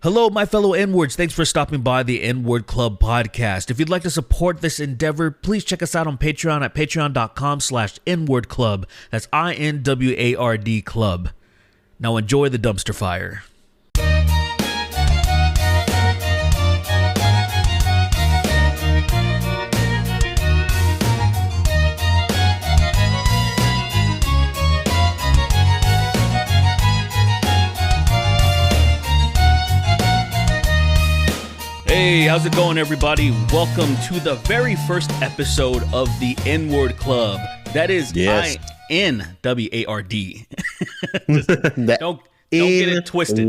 Hello, my fellow N-words. Thanks for stopping by the N-word Club podcast. If you'd like to support this endeavor, please check us out on Patreon at patreon.com/N-word Club. That's INWARD Club. Now enjoy the dumpster fire. Hey, how's it going, everybody? Welcome to the very first episode of the N-word Club. That is INWARD. Don't get it twisted.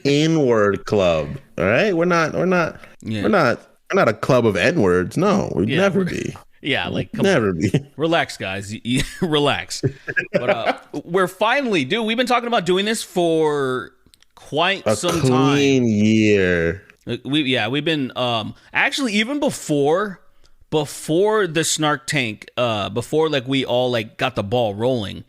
N-word Club. All right, we're not a club of N-words. No, we'd never be. Yeah, like never be. Relax, guys. Relax. But we're finally, dude. We've been talking about doing this for quite some time. A clean year. We've been actually even before the Snark Tank, before like we all like got the ball rolling.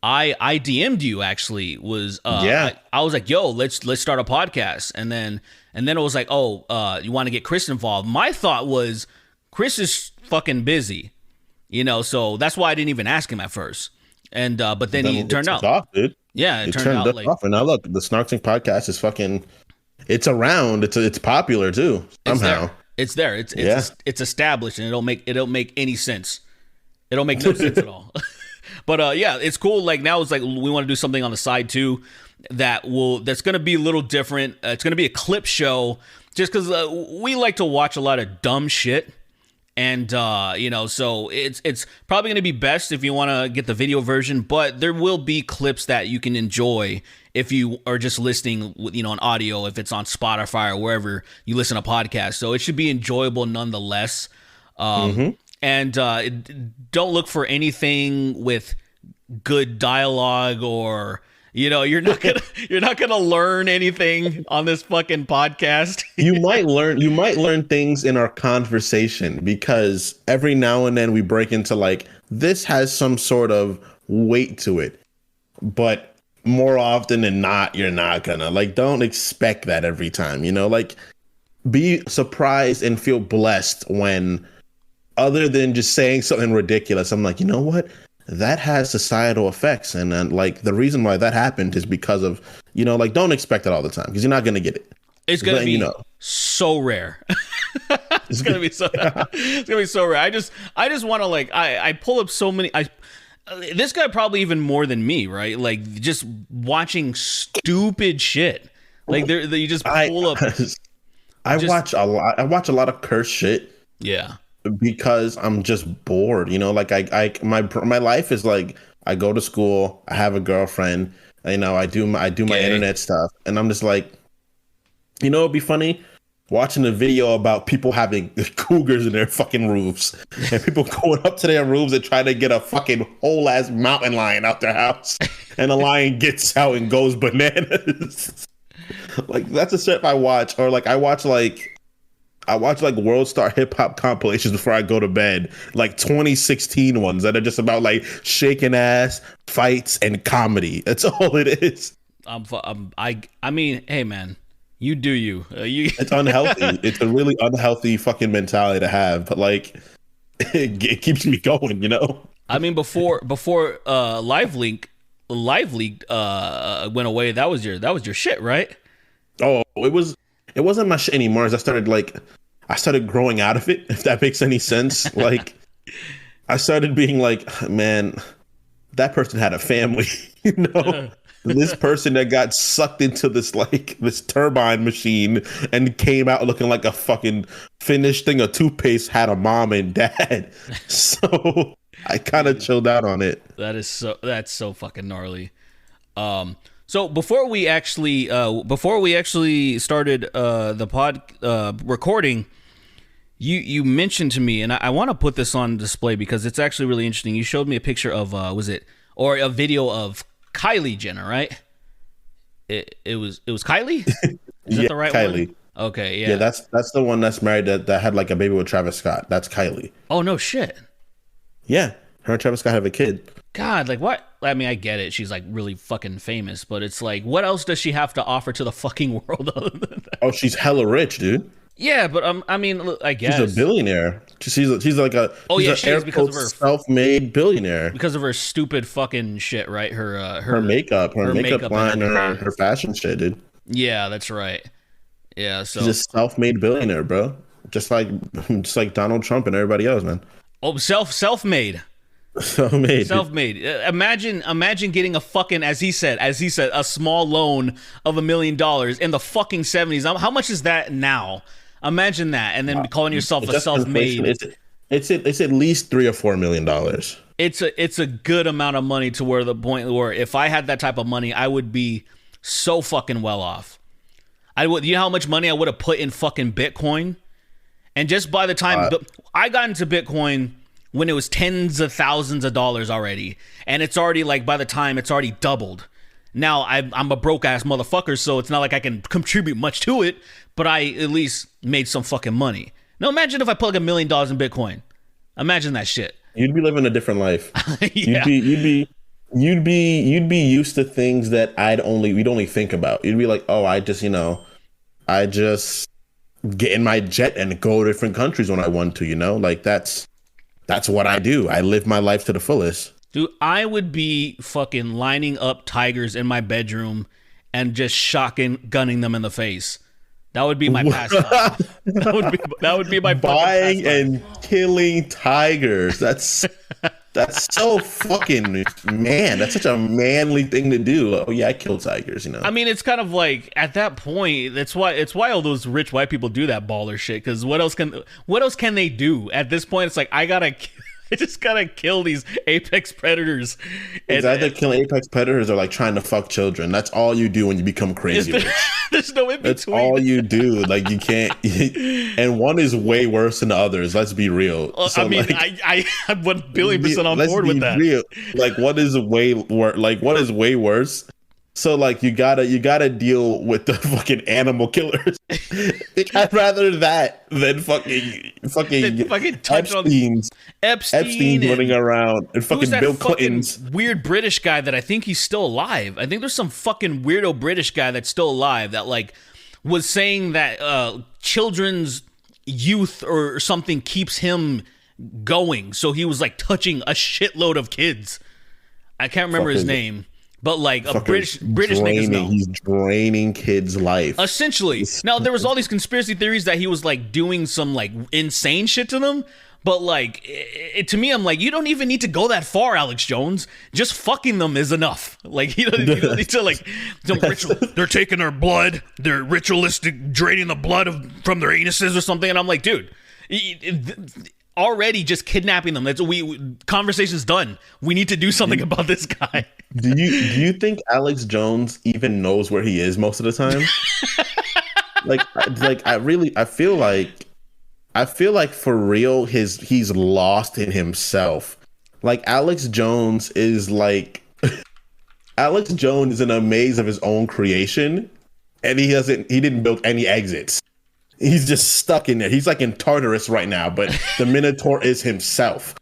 I DM'd you actually I was like, yo, let's start a podcast, and then it was like, you want to get Chris involved. My thought was Chris is fucking busy, so that's why I didn't even ask him at first. And but then he turned out off, dude. Yeah, it turned out like off. And now look, the Snark Tank podcast is fucking. It's around. It's popular too. Somehow it's there. It's established, and it don't make any sense. It don't make no sense at all. But it's cool. Like now it's like we want to do something on the side too that's going to be a little different. It's going to be a clip show, just because we like to watch a lot of dumb shit. And, so it's probably going to be best if you want to get the video version, but there will be clips that you can enjoy if you are just listening, on audio, if it's on Spotify or wherever you listen to podcasts. So it should be enjoyable nonetheless. And don't look for anything with good dialogue or... you're not gonna learn anything on this fucking podcast. You might learn things in our conversation, because every now and then we break into like, this has some sort of weight to it, but more often than not, you're not gonna don't expect that every time. Be surprised and feel blessed when, other than just saying something ridiculous, I'm like, you know what? That has societal effects, and the reason why that happened is because of don't expect it all the time, because you're not gonna get it. It's gonna be so rare. It's gonna be so rare. I just want to I pull up so many. This guy probably even more than me, right? Like just watching stupid shit. Like you just pull up. I watch a lot of curse shit. Yeah. Because I'm just bored, my life is like, I go to school, I have a girlfriend, I do my internet stuff, and I'm just like, it'd be funny watching a video about people having cougars in their fucking roofs, and people going up to their roofs and trying to get a fucking whole ass mountain lion out their house, and the lion gets out and goes bananas. That's the shit I watch. Or I watch World Star Hip Hop compilations before I go to bed, 2016 ones that are just about shaking ass, fights, and comedy. That's all it is. I mean, hey man, you do you. It's unhealthy. It's a really unhealthy fucking mentality to have, but it keeps me going. I mean, before Live Leak went away, that was your shit, right? Oh, it wasn't my shit anymore. As I started growing out of it, if that makes any sense. I started being like, man, that person had a family, This person that got sucked into this turbine machine and came out looking like a fucking finished thing of toothpaste had a mom and dad. So I kind of chilled out on it. That's so fucking gnarly. So before we actually started the pod recording, you mentioned to me, and I want to put this on display because it's actually really interesting. You showed me a picture of a video of Kylie Jenner, right? It was Kylie? Is that the right Kylie. one? Okay, yeah. Yeah, that's the one that's married that had a baby with Travis Scott. That's Kylie. Oh no shit. Yeah, her and Travis Scott have a kid. God, like what? I mean, I get it. She's like really fucking famous, but it's like, what else does she have to offer to the fucking world other than that? Oh, she's hella rich, dude. Yeah, but I mean, look, I guess She's a billionaire. She's like a she is because of her self-made billionaire. because of her stupid fucking shit, right? Her makeup line, her fashion shit, dude. Yeah, that's right. Yeah, so she's a self-made billionaire, bro. Just like Donald Trump and everybody else, man. Oh, self-made. Self-made. Imagine getting a fucking, as he said, a small loan of $1 million in the fucking 70s. How much is that now? Imagine that, and then calling yourself a self-made. It's at least $3 or $4 million. It's a good amount of money to where the point where if I had that type of money, I would be so fucking well off. You know how much money I would have put in fucking Bitcoin, and just by the time I got into Bitcoin when it was tens of thousands of dollars already, and it's already like by the time it's already doubled. Now I'm a broke ass motherfucker, so it's not like I can contribute much to it, but I at least made some fucking money. Now imagine if I put like $1 million in Bitcoin. Imagine that shit. You'd be living a different life. Yeah. You'd be used to things that we'd only think about. You'd be like, oh, I just get in my jet and go to different countries when I want to, like that's what I do. I live my life to the fullest. Dude, I would be fucking lining up tigers in my bedroom and just gunning them in the face. That would be my pastime. that would be my buying and killing tigers. That's so fucking man. That's such a manly thing to do. Oh yeah, I kill tigers. I mean, it's kind of like at that point. It's why all those rich white people do that baller shit. Because what else can they do at this point? It's like I just gotta kill these apex predators. It's either killing apex predators or like trying to fuck children. That's all you do when you become crazy rich. There's no in between. That's all you do. Like you can't. And one is way worse than the others. Let's be real. So, I mean, like, I'm 1,000,000,000% on board with that. Real. Like what is way worse? So like you gotta deal with the fucking animal killers. I'd rather that than fucking Epstein running around and fucking Bill Clinton's weird British guy that I think he's still alive. I think there's some fucking weirdo British guy that's still alive that like was saying that children's youth or something keeps him going. So he was like touching a shitload of kids. I can't remember his name. But like a British niggas know. He's draining kids' life. Essentially. Now there was all these conspiracy theories that he was like doing some like insane shit to them. But like to me, I'm like, you don't even need to go that far, Alex Jones. Just fucking them is enough. Like you don't need to like some ritual. They're taking their blood. They're ritualistic draining the blood from their anuses or something. And I'm like, dude. Already just kidnapping them. Conversation's done. We need to do something about this guy. Do you think Alex Jones even knows where he is most of the time? I feel like for real he's lost in himself. Like Alex Jones is like Alex Jones is in a maze of his own creation, and he didn't build any exits. He's just stuck in there. He's like in Tartarus right now, but the Minotaur is himself.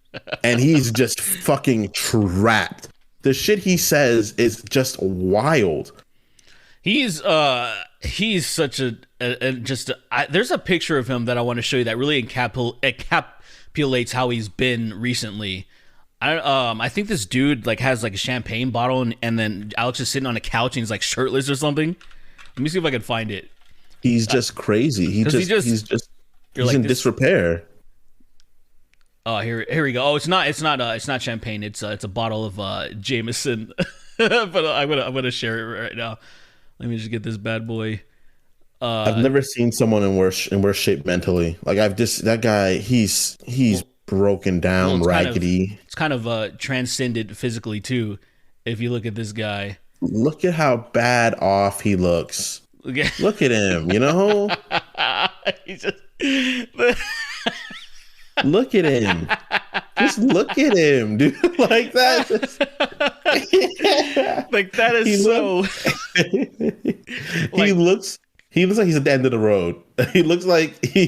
And he's just fucking trapped. The shit he says is just wild. He's such there's a picture of him that I want to show you that really encapsulates how he's been recently. I think this dude like has like a champagne bottle and then Alex is sitting on a couch and he's like shirtless or something. Let me see if I can find it. He's just crazy. He's in disrepair. Oh, here we go. Oh, it's not champagne. It's a bottle of Jameson. But I'm gonna share it right now. Let me just get this bad boy. I've never seen someone in worse shape mentally. Like that guy. He's broken down, raggedy. It's kind of transcended physically too. If you look at this guy, look at how bad off he looks. Look at him, He's just... Look at him. Just look at him, dude. Like that. Like that is so. He looks like he's at the end of the road. He looks like the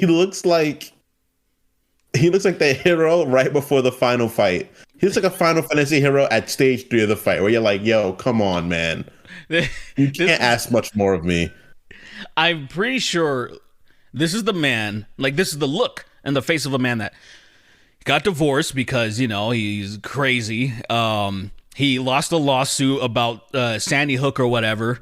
hero right before the final fight. He looks like a Final Fantasy hero at stage 3 of the fight, where you're like, yo, come on, man. You can't ask much more of me. I'm pretty sure this is the man, like this is the look and the face of a man that got divorced because, you know, he's crazy. He lost a lawsuit about Sandy Hook or whatever.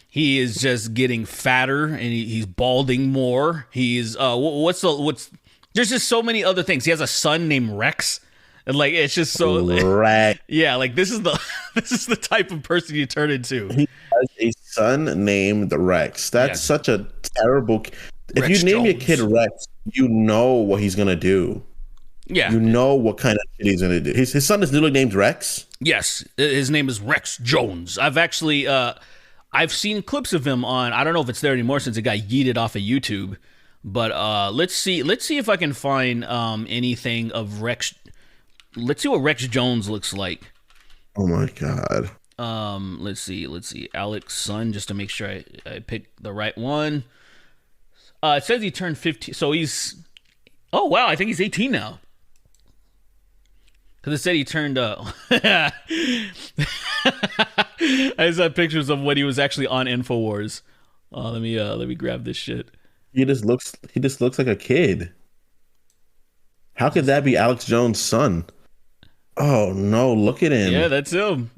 He is just getting fatter and he's balding more. He's there's just so many other things. He has a son named Rex. And like it's just so Rex. Yeah, like this is the type of person you turn into. He has a son named Rex. That's such a terrible. If Rex you name Jones. your kid Rex, you know what he's gonna do. Yeah, you know what kind of shit he's gonna do. His son is literally named Rex. Yes, his name is Rex Jones. I've actually I've seen clips of him on. I don't know if it's there anymore since it got yeeted off of YouTube. But let's see if I can find anything of Rex. Let's see what Rex Jones looks like. Oh my god. Let's see. Alex son, just to make sure I picked the right one. It says he turned 15, so he's. Oh wow, I think he's 18 now. Because it said he turned. I just had pictures of when he was actually on Infowars. Let me grab this shit. He just looks like a kid. How could that be Alex Jones' son? Oh no, look at him. Yeah, that's him.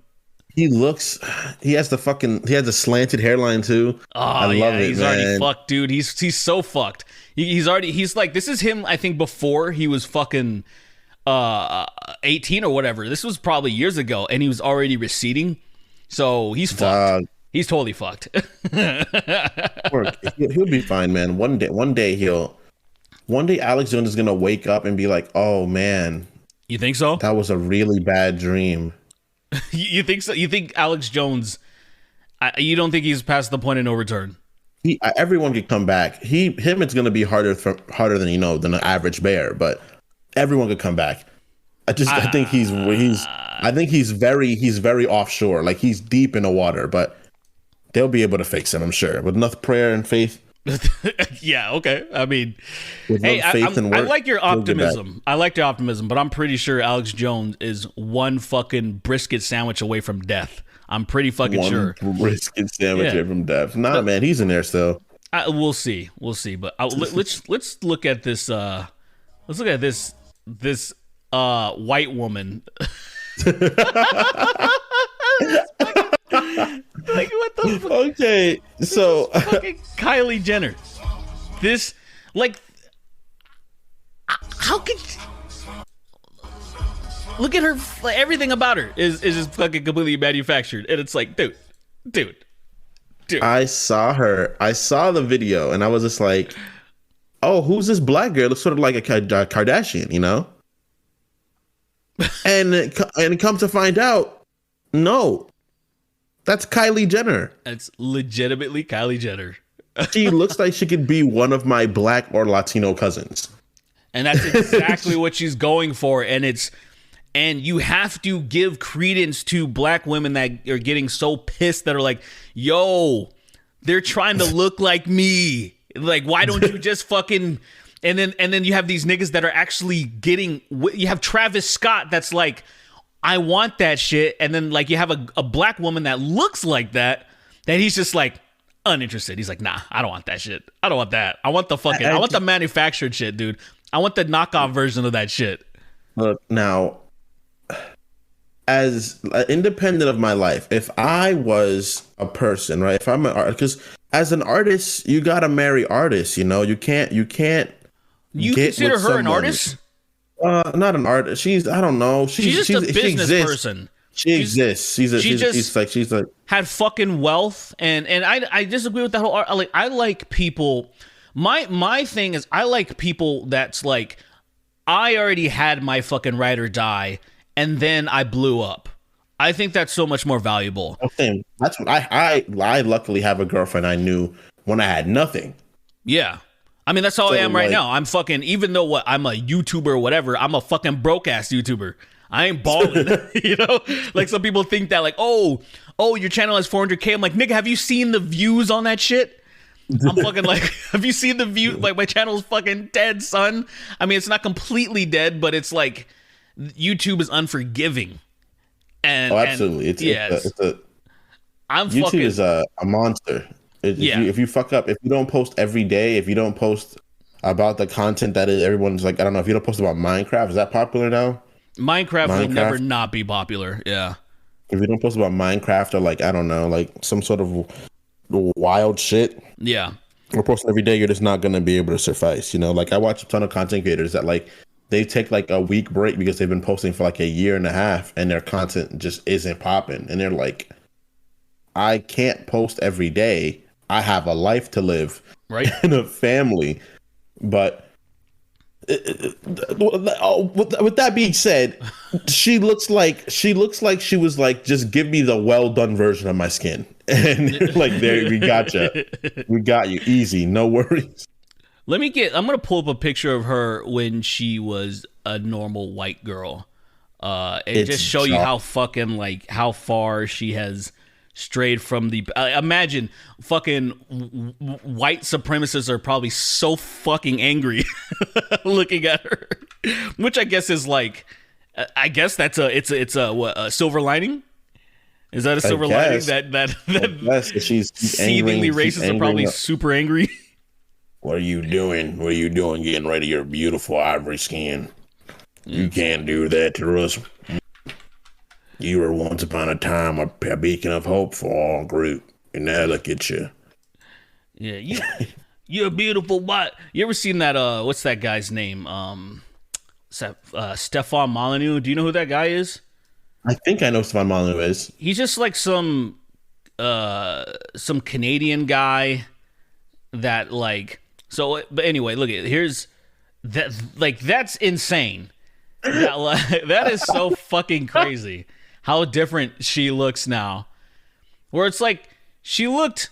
He has the slanted hairline too. Oh, I love it. He's already fucked, dude. He's so fucked. He's like, this is him, I think, before he was fucking 18 or whatever. This was probably years ago, and he was already receding. So he's fucked. He's totally fucked. He'll be fine, man. One day Alex Jones is gonna wake up and be like, oh man. You think so? That was a really bad dream. You think so? You think Alex Jones? You don't think he's past the point of no return? Everyone could come back. It's going to be harder than than an average bear, but everyone could come back. I think he's very offshore. Like he's deep in the water, but they'll be able to fix him, I'm sure, with enough prayer and faith. Yeah, okay. I mean, hey, I like your optimism. I like your optimism, but I'm pretty sure Alex Jones is one fucking brisket sandwich away from death. I'm pretty fucking sure. Brisket sandwich away from death. Nah, man, he's in there still. We'll see. But let's look at this. Let's look at this white woman. Like what the fuck? Okay, so fucking Kylie Jenner. This, like, how could look at her? Like, everything about her is just fucking completely manufactured, and it's like, dude. I saw the video, and I was just like, oh, who's this black girl? Looks sort of like a Kardashian, you know? and it comes to find out, no. That's Kylie Jenner. It's legitimately Kylie Jenner. She looks like she could be one of my black or Latino cousins. And that's exactly what she's going for. And you have to give credence to black women that are getting so pissed that are like, yo, they're trying to look like me. Like, why don't you just fucking... And then you have these niggas that are actually getting... You have Travis Scott that's like... I want that shit. And then like you have a black woman that looks like that he's just like uninterested. He's like, nah, I don't want that shit. I don't want that. I want the fucking, I want the manufactured shit, dude. I want the knockoff version of that shit. Look, now, as independent of my life, if I was a person, right? If I'm an artist, because as an artist, you gotta marry artists, you know? You can't. You consider her an artist? Not an artist. I don't know. She's just a business person. She exists. She's like had fucking wealth, and I disagree with that whole art. I like people. My thing is I like people that's like, I already had my fucking ride or die, and then I blew up. I think that's so much more valuable. Okay, that's what I luckily have a girlfriend I knew when I had nothing. Yeah. I mean, that's how I am right now. I'm fucking, even though I'm a YouTuber or whatever, I'm a fucking broke ass YouTuber. I ain't balling, you know? Like some people think that like, oh, your channel has 400K. I'm like, nigga, have you seen the views on that shit? I'm fucking like, have you seen the view? Like my channel's fucking dead, son. I mean, it's not completely dead, but it's like YouTube is unforgiving. And absolutely. YouTube is a monster. If you fuck up, if you don't post every day, if you don't post about the content that is, everyone's like, I don't know, if you don't post about Minecraft, is that popular now? Minecraft will never not be popular. Yeah. If you don't post about Minecraft or like, I don't know, like some sort of wild shit. Yeah. We're posting every day, you're just not going to be able to suffice. You know, like I watch a ton of content creators that like, they take like a week break because they've been posting for like a year and a half and their content just isn't popping. And they're like, I can't post every day. I have a life to live, right? And a family. But with that being said, she looks like she was like, just give me the well done version of my skin, and like, there, we got you easy, no worries. I'm gonna pull up a picture of her when she was a normal white girl, and just show you how fucking like how far she has strayed from the. Imagine fucking white supremacists are probably so fucking angry looking at her, which I guess is like, I guess that's a silver lining. Is that a silver lining that she's seethingly racist are probably super angry? What are you doing? What are you doing getting rid of your beautiful ivory skin? You can't do that to us. You were once upon a time a beacon of hope for all group, and now look at you. Yeah, you're a beautiful white. You ever seen that? What's that guy's name? Stefan Molyneux. Do you know who that guy is? I think I know Stefan Molyneux is. He's just like some Canadian guy that like. So, but anyway, look at here's that. Like that's insane. That is so fucking crazy. How different she looks now. Where it's like she looked,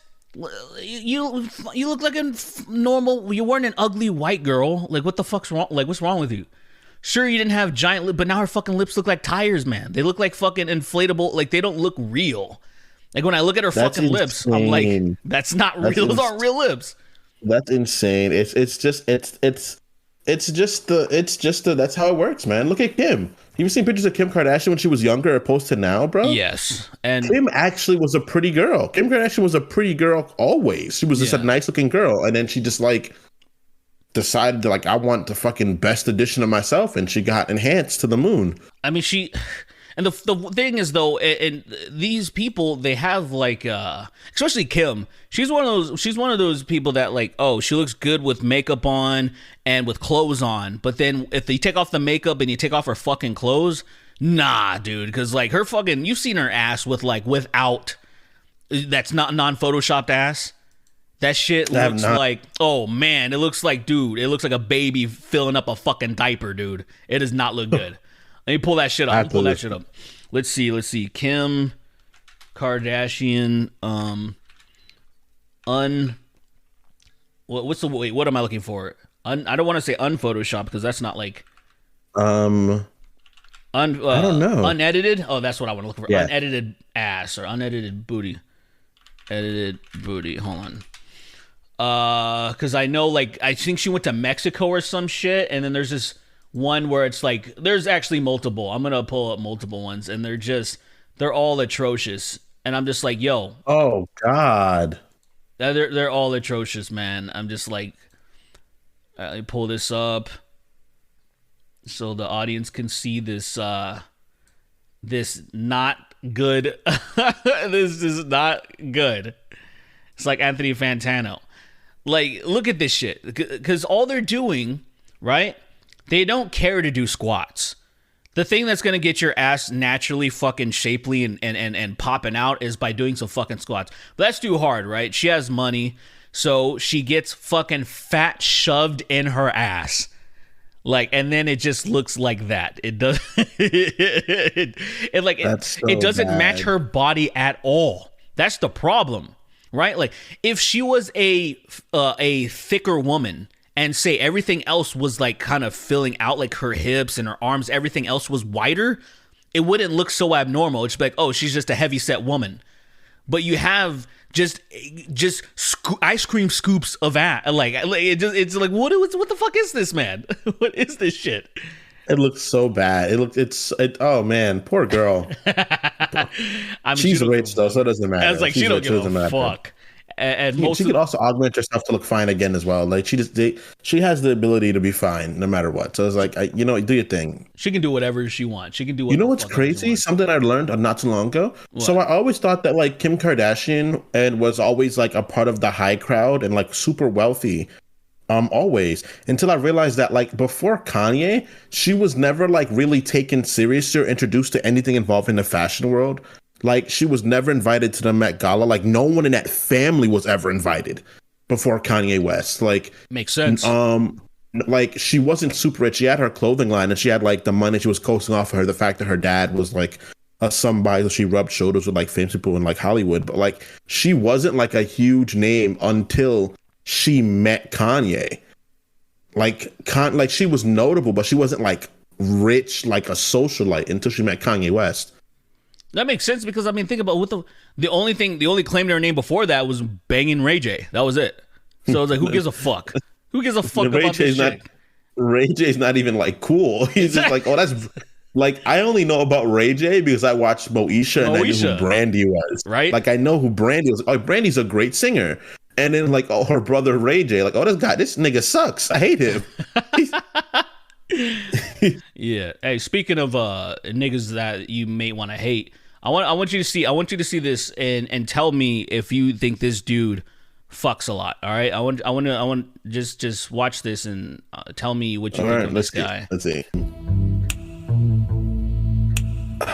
you look like a normal. You weren't an ugly white girl. Like what the fuck's wrong? Like what's wrong with you? Sure, you didn't have giant lips, but now her fucking lips look like tires, man. They look like fucking inflatable. Like they don't look real. Like when I look at her fucking lips, I'm like, that's not real. Those aren't real lips. That's insane. It's just that's how it works, man. Look at Kim. You've seen pictures of Kim Kardashian when she was younger opposed to now, bro? Yes. And Kim actually was a pretty girl. Kim Kardashian was a pretty girl always. She was just a nice looking girl. And then she just like decided to like, I want the fucking best edition of myself. And she got enhanced to the moon. I mean, and the thing is though, and these people, they have like, especially Kim, she's one of those people that like, oh, she looks good with makeup on and with clothes on. But then if you take off the makeup and you take off her fucking clothes, nah, dude. Cause like her fucking, you've seen her ass with like, without, that's not non-photoshopped ass. That shit looks like, oh man, it looks like, dude, it looks like a baby filling up a fucking diaper, dude. It does not look good. Let me pull that shit up. Let's see. Kim Kardashian. What am I looking for? I don't want to say unphotoshopped because that's not like. I don't know. Unedited. Oh, that's what I want to look for. Yeah. Unedited ass or unedited booty. Edited booty. Hold on. Because I know, like, I think she went to Mexico or some shit, and then there's this one where it's like there's actually multiple. I'm gonna pull up multiple ones, and they're all atrocious. And I'm just like, yo, oh god, they're all atrocious, man. I'm just like, let me pull this up so the audience can see this. This not good. This is not good. It's like Anthony Fantano. Like, look at this shit, because all they're doing, right? They don't care to do squats. The thing that's going to get your ass naturally fucking shapely and popping out is by doing some fucking squats. But that's too hard, right? She has money, so she gets fucking fat shoved in her ass. Like, and then it just looks like that. It does. It doesn't match her body at all. That's the problem, right? Like, if she was a thicker woman, and say everything else was like kind of filling out, like her hips and her arms, everything else was wider, it wouldn't look so abnormal. It's like, oh, she's just a heavy set woman. But you have just ice cream scoops of ass. Like it's like, what the fuck is this, man? What is this shit? It looks so bad. Oh man, poor girl. She's rich though, so it doesn't matter. I was like, she don't give a fuck. And she could also augment herself to look fine again as well. Like she has the ability to be fine no matter what. So it's like, do your thing. She can do whatever she wants. She can do. You know what's crazy? Something I learned not too long ago. What? So I always thought that like Kim Kardashian was always like a part of the high crowd and like super wealthy. Always, until I realized that like before Kanye, she was never like really taken seriously or introduced to anything involving the fashion world. Like she was never invited to the Met Gala. Like no one in that family was ever invited before Kanye West. Like makes sense. Like she wasn't super rich. She had her clothing line and she had like the money. She was coasting off of her. The fact that her dad was like somebody that she rubbed shoulders with like famous people in like Hollywood. But like she wasn't like a huge name until she met Kanye. Like she was notable, but she wasn't like rich like a socialite until she met Kanye West. That makes sense because I mean, think about what the only claim to her name before that was banging Ray J. That was it. So it's like, who gives a fuck? Who gives a fuck about this shit? Ray J's not even like cool. He's just like, oh, that's like I only know about Ray J because I watched Moesha and I knew who Brandy was. Right? Like I know who Brandy was. Oh, Brandy's a great singer. And then like, oh, her brother Ray J, like, oh, this nigga sucks. I hate him. Yeah. Hey, speaking of niggas that you may want to hate, I want you to see this and tell me if you think this dude fucks a lot. All right. I want just watch this and tell me what you think of this guy. Let's see.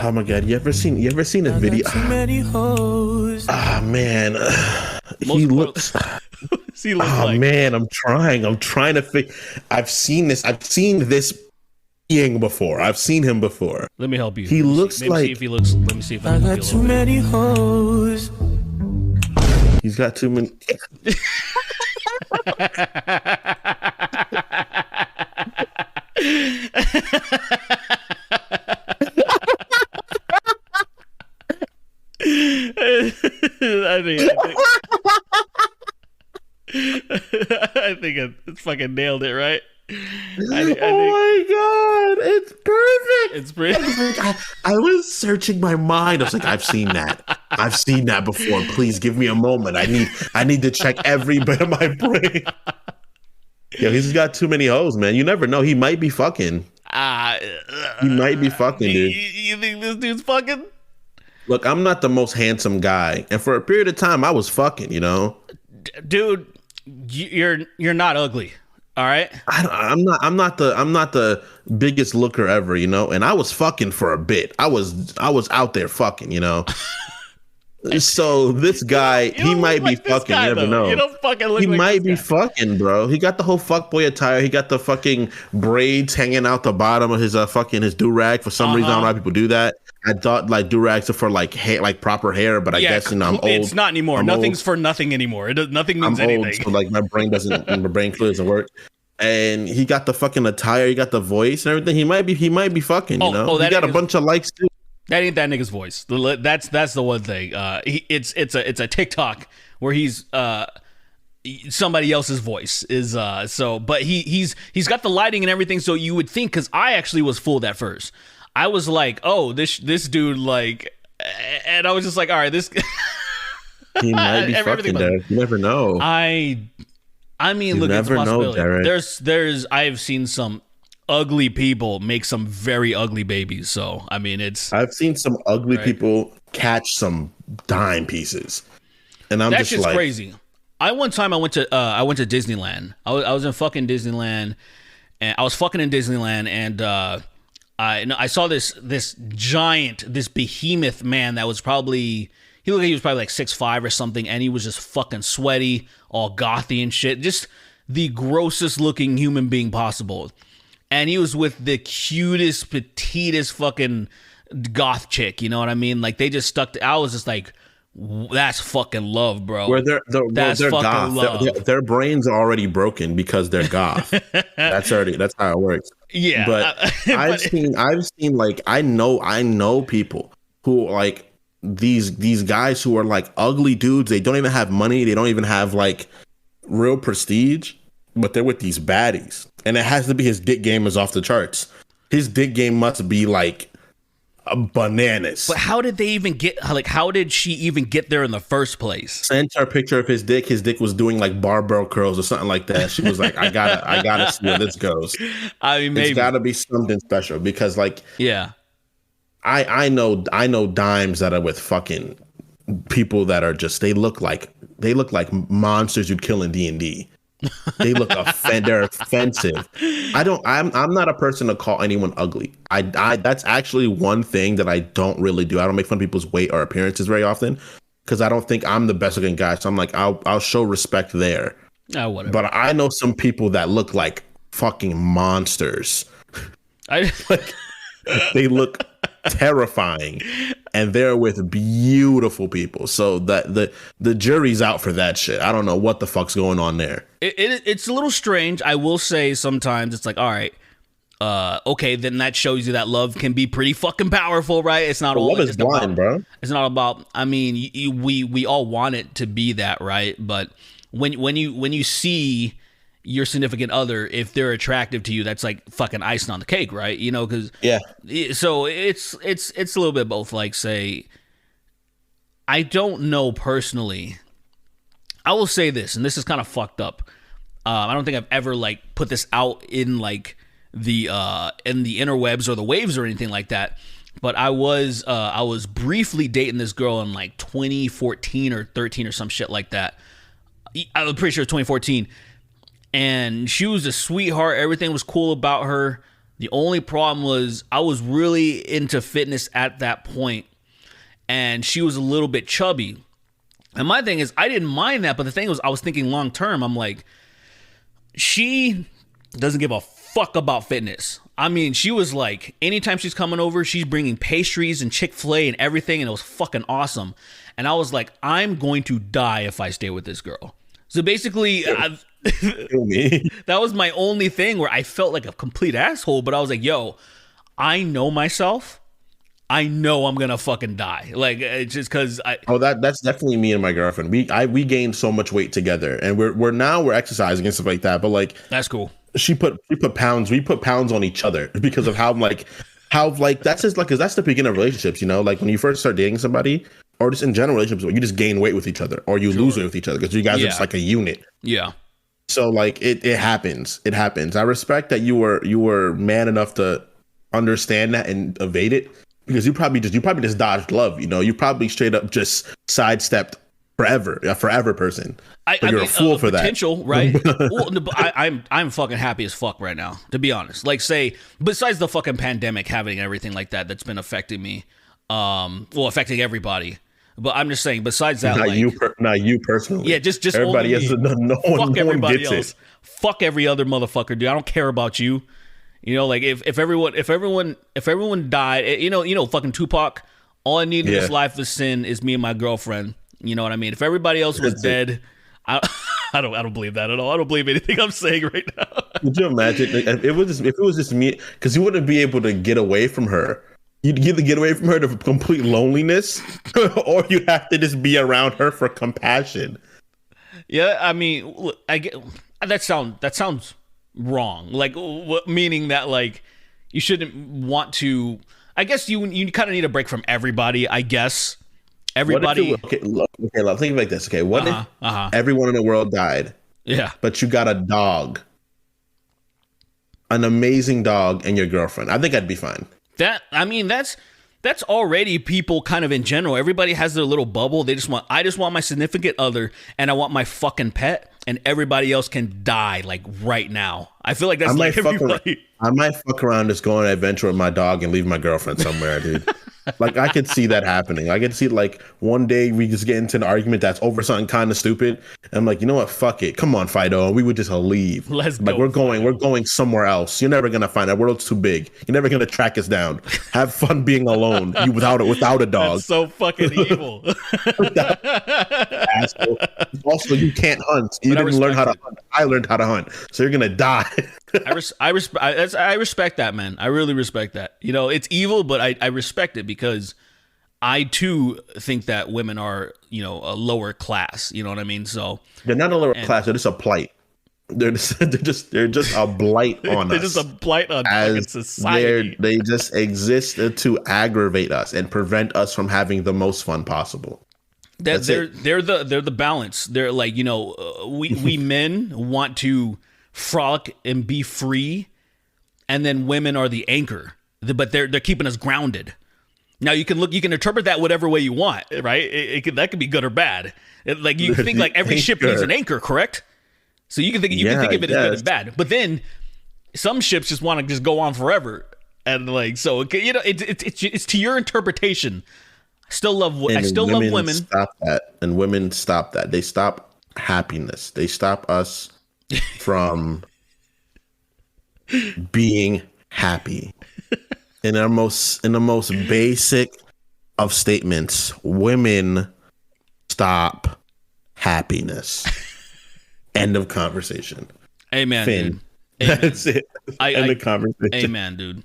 Oh my god! You ever seen a video? Ah man, he looks. Man, I'm trying to figure. I've seen this being before. I've seen him before. Let me help you. He looks like. Let me see if I got too many hoes. He's got too many. I think it's fucking nailed it, right? Oh my god, it's perfect. It's pretty. I was searching my mind. I was like, I've seen that before. Please give me a moment. I need to check every bit of my brain. Yeah, he's got too many hoes, man. You never know. He might be fucking. He might be fucking, dude. You think this dude's fucking? Look, I'm not the most handsome guy, and for a period of time, I was fucking. Dude, you're not ugly. All right. I'm not the biggest looker ever, and I was fucking for a bit. I was out there fucking, So this guy, he might be fucking. You never know. You don't fucking look. He like might be fucking, bro. He got the whole fuckboy attire. He got the fucking braids hanging out the bottom of his his do rag. For some reason, I don't know why people do that. I thought like do rags are for like hair, like proper hair, but I guess I'm old. It's not anymore. Nothing's for nothing anymore. Nothing means anything. Old, so like my brain clearly doesn't work. And he got the fucking attire. He got the voice and everything. He might be fucking. He got a bunch of likes too. That ain't that nigga's voice. That's the one thing. It's a TikTok where he's somebody else's voice is but he's got the lighting and everything. So you would think, because I actually was fooled at first. I was like, oh, this dude like, and I was just like, all right, this. He might be fucking there. You never know. I mean, look, it's a possibility. There's I've seen some ugly people make some very ugly babies. So I mean, I've seen some ugly people catch some dime pieces, and that's just like, crazy. I went to Disneyland. I was in fucking Disneyland, and I was fucking in Disneyland, and I saw this giant, this behemoth man that was probably. He looked like he was probably like 6'5" or something, and he was just fucking sweaty, all gothy and shit. Just the grossest looking human being possible. And he was with the cutest, petitest fucking goth chick, you know what I mean? Like, they just stuck to, I was just like, that's fucking love, bro. Where they're goth. Love. Their brains are already broken because they're goth. That's how it works. Yeah. But I've seen like, I know people who like, these guys who are like ugly dudes. They don't even have money. They don't even have like real prestige, but they're with these baddies. And it has to be his dick game is off the charts. his dick game must be like bananas. But how did they even get, like, how did she even get there in the first place? Sent her a picture of his dick. His dick was doing like barbell curls or something like that. She was like, I gotta see where this goes. I mean, maybe. It's gotta be something special because like, yeah, I know dimes that are with fucking people that are just, they look like monsters you'd kill in D&D. They look they're offensive. I'm not a person to call anyone ugly. I that's actually one thing that I don't really do. I don't make fun of people's weight or appearances very often because I don't think I'm the best looking guy. So I'm like, I'll show respect there. Whatever. But I know some people that look like fucking monsters. Like, they look terrifying, and they're with beautiful people. So that the jury's out for that shit. I don't know what the fuck's going on there. It's a little strange. I will say sometimes it's like, all right, okay, then that shows you that love can be pretty fucking powerful, right? It's not all love is blind, bro. It's not about. I mean, we all want it to be that, right? But when you see your significant other, if they're attractive to you, that's like fucking icing on the cake, right? You know, because so it's a little bit both. Like, say, I don't know personally. I will say this, and this is kind of fucked up. I don't think I've ever like put this out in like the interwebs or the waves or anything like that. But I was briefly dating this girl in like 2014 or 13 or some shit like that. I was pretty sure it was 2014. And she was a sweetheart. Everything was cool about her. The only problem was I was really into fitness at that point, and she was a little bit chubby. And my thing is, I didn't mind that, but the thing was, I was thinking long term. I'm like, she doesn't give a fuck about fitness. I mean, she was like, anytime she's coming over, she's bringing pastries and Chick-fil-A and everything, and it was fucking awesome. And I was like, I'm going to die if I stay with this girl. So basically, that was my only thing where I felt like a complete asshole, but I was like, yo, I know myself. I know I'm gonna fucking die. Like, it's just because that's definitely me and my girlfriend. We gained so much weight together, and we're exercising and stuff like that. But like, that's cool. We put pounds on each other because of how that's just like, because that's the beginning of relationships, you know, like when you first start dating somebody, or just in general relationships, you just gain weight with each other, or you lose weight with each other because you guys are just like a unit. Yeah. So like it happens. It happens. I respect that you were man enough to understand that and evade it, because you probably just dodged love. You know, you probably straight up just sidestepped a forever person. You're a fool for potential, that, right? Well, I'm fucking happy as fuck right now, to be honest. Like, say, besides the fucking pandemic having everything like that's been affecting me, affecting everybody. But I'm just saying, besides that, not you personally. Yeah, just everybody else. No one gets it. Fuck every other motherfucker, dude. I don't care about you. You know, like if everyone died, you know, fucking Tupac. All I need in this life of sin is me and my girlfriend. You know what I mean? If everybody else was dead, I don't believe that at all. I don't believe anything I'm saying right now. Could you imagine if it was just me? Because you wouldn't be able to get away from her. You'd either get away from her to complete loneliness, or you'd have to just be around her for compassion. Yeah, I mean, look, I get that sounds wrong. Like, meaning that like you shouldn't want to. I guess you kind of need a break from everybody. I guess everybody. Think of it like this. Okay, what if everyone in the world died? Yeah, but you got a dog, an amazing dog, and your girlfriend. I think I'd be fine. That's already people kind of in general. Everybody has their little bubble. I just want my significant other, and I want my fucking pet, and everybody else can die like right now. I feel like that's like everybody. I might fuck around just going on an adventure with my dog and leave my girlfriend somewhere, dude. Like, I could see that happening. I could see like one day we just get into an argument that's over something kind of stupid, and I'm like, you know what? Fuck it. Come on, Fido. And we would just leave. Let's go. We're going somewhere else. You're never gonna find that world's too big. You're never gonna track us down. Have fun being alone. You without a dog. That's so fucking evil. Asshole. Also, you can't hunt. You didn't learn how to hunt. I learned how to hunt. So you're gonna die. I respect that, man. I really respect that. You know, it's evil, but I respect it because I too think that women are, you know, a lower class. You know what I mean? So they're not a lower class. They're just a plight. they're just a blight on They're us. just a blight on fucking society. They just exist to aggravate us and prevent us from having the most fun possible. They're the balance. They're like, we men want to frolic and be free, and then women are the anchor. But they're keeping us grounded. Now you can interpret that whatever way you want, right? That could be good or bad. Like you think like every ship needs an anchor, correct? So you can think of it as good and bad. But then some ships just want to just go on forever, and like so it's to your interpretation. I still love women. Stop that, and women stop that. They stop happiness. They stop us from being happy. In the most basic of statements, women stop happiness. End of conversation. Amen. Finn. Amen. That's it. End of conversation. Amen, dude.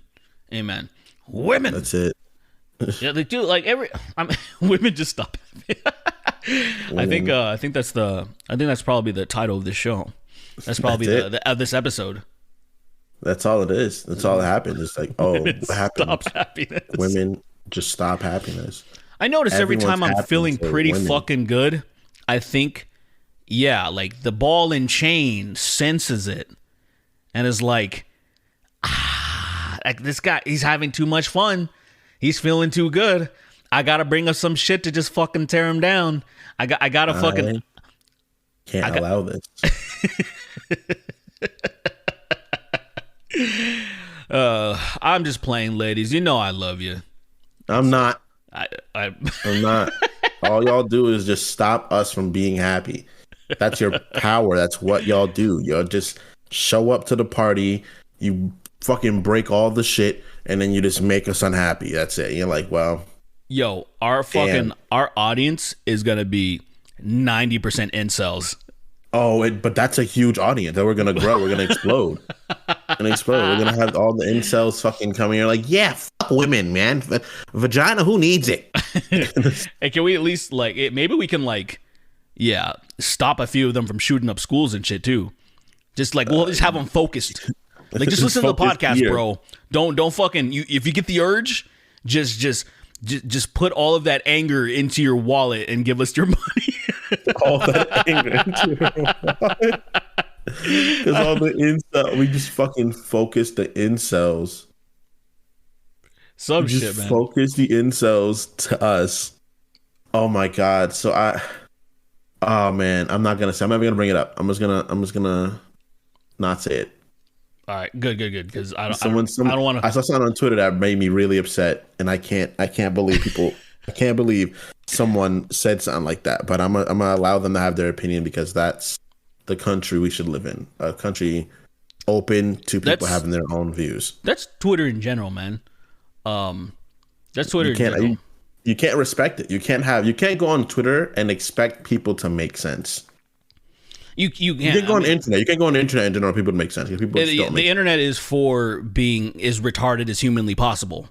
Amen. Women. That's it. Yeah, they do. Like women just stop. I think that's probably the title of this show. That's probably this episode. That's all it is. That's all that happens. It's like, oh, what happened? Stop happiness. Women just stop happiness. I notice every time I'm feeling pretty women. fucking good, I think, like the ball and chain senses it and is like this guy, he's having too much fun. He's feeling too good. I gotta bring up some shit to just fucking tear him down. I gotta fucking can't allow this. I'm just playing, ladies. You know I love you. I'm not. I'm not. All y'all do is just stop us from being happy. That's your power. That's what y'all do. Y'all just show up to the party. You fucking break all the shit, and then you just make us unhappy. That's it. You're like, well, yo, our audience is gonna be 90% incels. Oh, but that's a huge audience that we're gonna grow. We're gonna explode. We're gonna have all the incels fucking coming here like, yeah, fuck women, man. Vagina, who needs it? Hey, can we at least maybe we can stop a few of them from shooting up schools and shit too. Just we'll just have them focused. Like just listen to the podcast, here. Bro. Don't fucking if you get the urge, just put all of that anger into your wallet and give us your money. All that anger into your wallet. Because all the incels, we just fucking focus the incels. Some shit, man. Focus the incels to us. Oh my god. So oh man, I'm not gonna say. I'm never gonna bring it up. I'm just gonna not say it. All right, good. Because I don't want to. I saw something on Twitter that made me really upset, and I can't believe people. I can't believe someone said something like that. But I'm gonna allow them to have their opinion because that's the country we should live in. A country open to people having their own views. That's Twitter in general, man. That's Twitter in general. You can't respect it. You can't go on Twitter and expect people to make sense. You can go on the internet. You can't go on the internet and general people to make sense. People the internet is for being as retarded as humanly possible.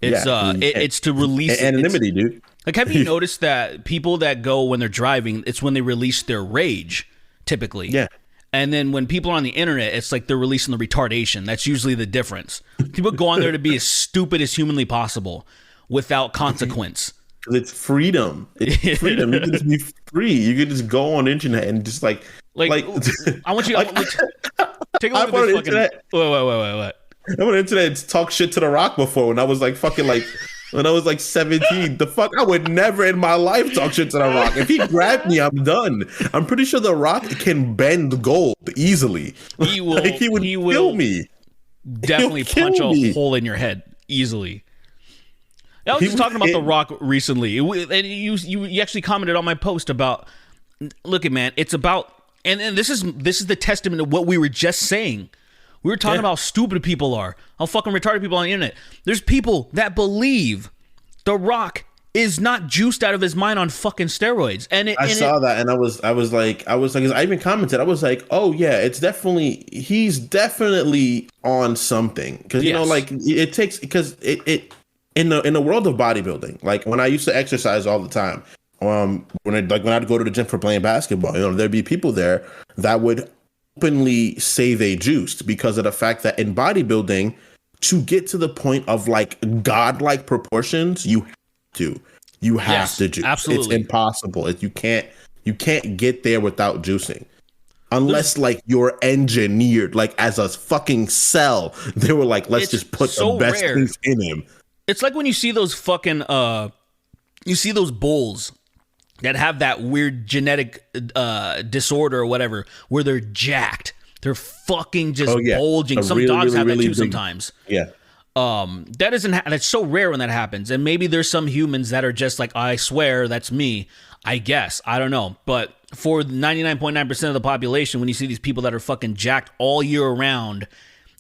It's it's to release anonymity, dude. Like, have you noticed that people that go when they're driving, it's when they release their rage, typically. Yeah. And then when people are on the internet, it's like they're releasing the retardation. That's usually the difference. People go on there to be as stupid as humanly possible without consequence. It's freedom. It's freedom. You can just be free. You can just go on the internet and just like I want you to take a look at this fucking. Wait. I went on the internet and talk shit to The Rock before when I was when I was 17. The fuck, I would never in my life talk shit to The Rock. If he grabbed me, I'm done. I'm pretty sure The Rock can bend gold easily. He will. He would kill me. Definitely punch a hole in your head easily. I was just talking about The Rock recently, and you actually commented on my post about. Look, man, it's about, and this is the testament of what we were just saying. We were talking about how stupid people are, how fucking retarded people on the internet. There's people that believe The Rock is not juiced out of his mind on fucking steroids. I saw that, and I was like, I even commented. I was like, oh yeah, he's definitely on something because it takes because it in the world of bodybuilding. Like when I used to exercise all the time, when I'd go to the gym for playing basketball, there'd be people there that would openly say they juiced because of the fact that in bodybuilding, to get to the point of like godlike proportions, you have to juice. Absolutely. It's impossible. You can't get there without juicing. Unless like you're engineered like as a fucking cell. They were like, let's just put the best things in him. It's like when you see those fucking you see those bulls that have that weird genetic disorder or whatever, where they're jacked. They're fucking just bulging. Some dogs have that too sometimes. Yeah. That's so rare when that happens. And maybe there's some humans that are just like, I swear that's me. I guess. I don't know. But for 99.9% of the population, when you see these people that are fucking jacked all year round,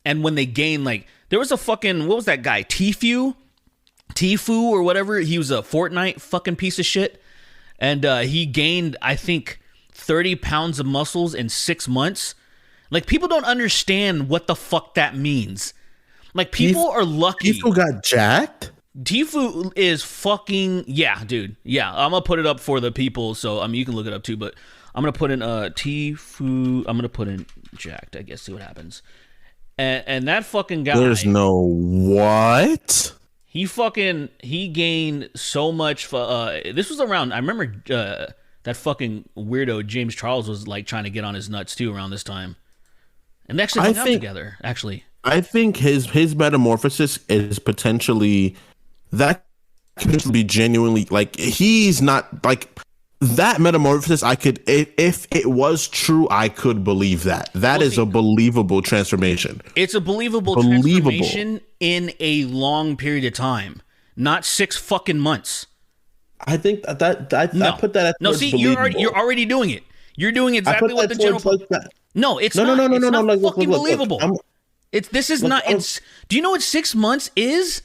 and when they gain, like, there was a fucking, what was that guy? Tfue or whatever. He was a Fortnite fucking piece of shit. And he gained, I think, 30 pounds of muscles in 6 months. Like, people don't understand what the fuck that means. Like, people are lucky. Tfue got jacked? Tfue is fucking, yeah, dude. Yeah, I'm going to put it up for the people. So, I mean, you can look it up too, but I'm going to put in Tfue. I'm going to put in jacked, I guess, see what happens. And that fucking guy. There's no what? He gained so much. This was around, I remember that fucking weirdo James Charles was like trying to get on his nuts too around this time. And they actually hung out together, actually. I think his metamorphosis is potentially, that could be genuinely, like, he's not, like, that metamorphosis, I could, if it was true, I could believe that. That is a believable transformation. It's a believable transformation in a long period of time, not 6 fucking months. I think I put that at you're already doing it. You're doing exactly what the general. No, it's not. No. It's not fucking believable. This is not. Do you know what 6 months is?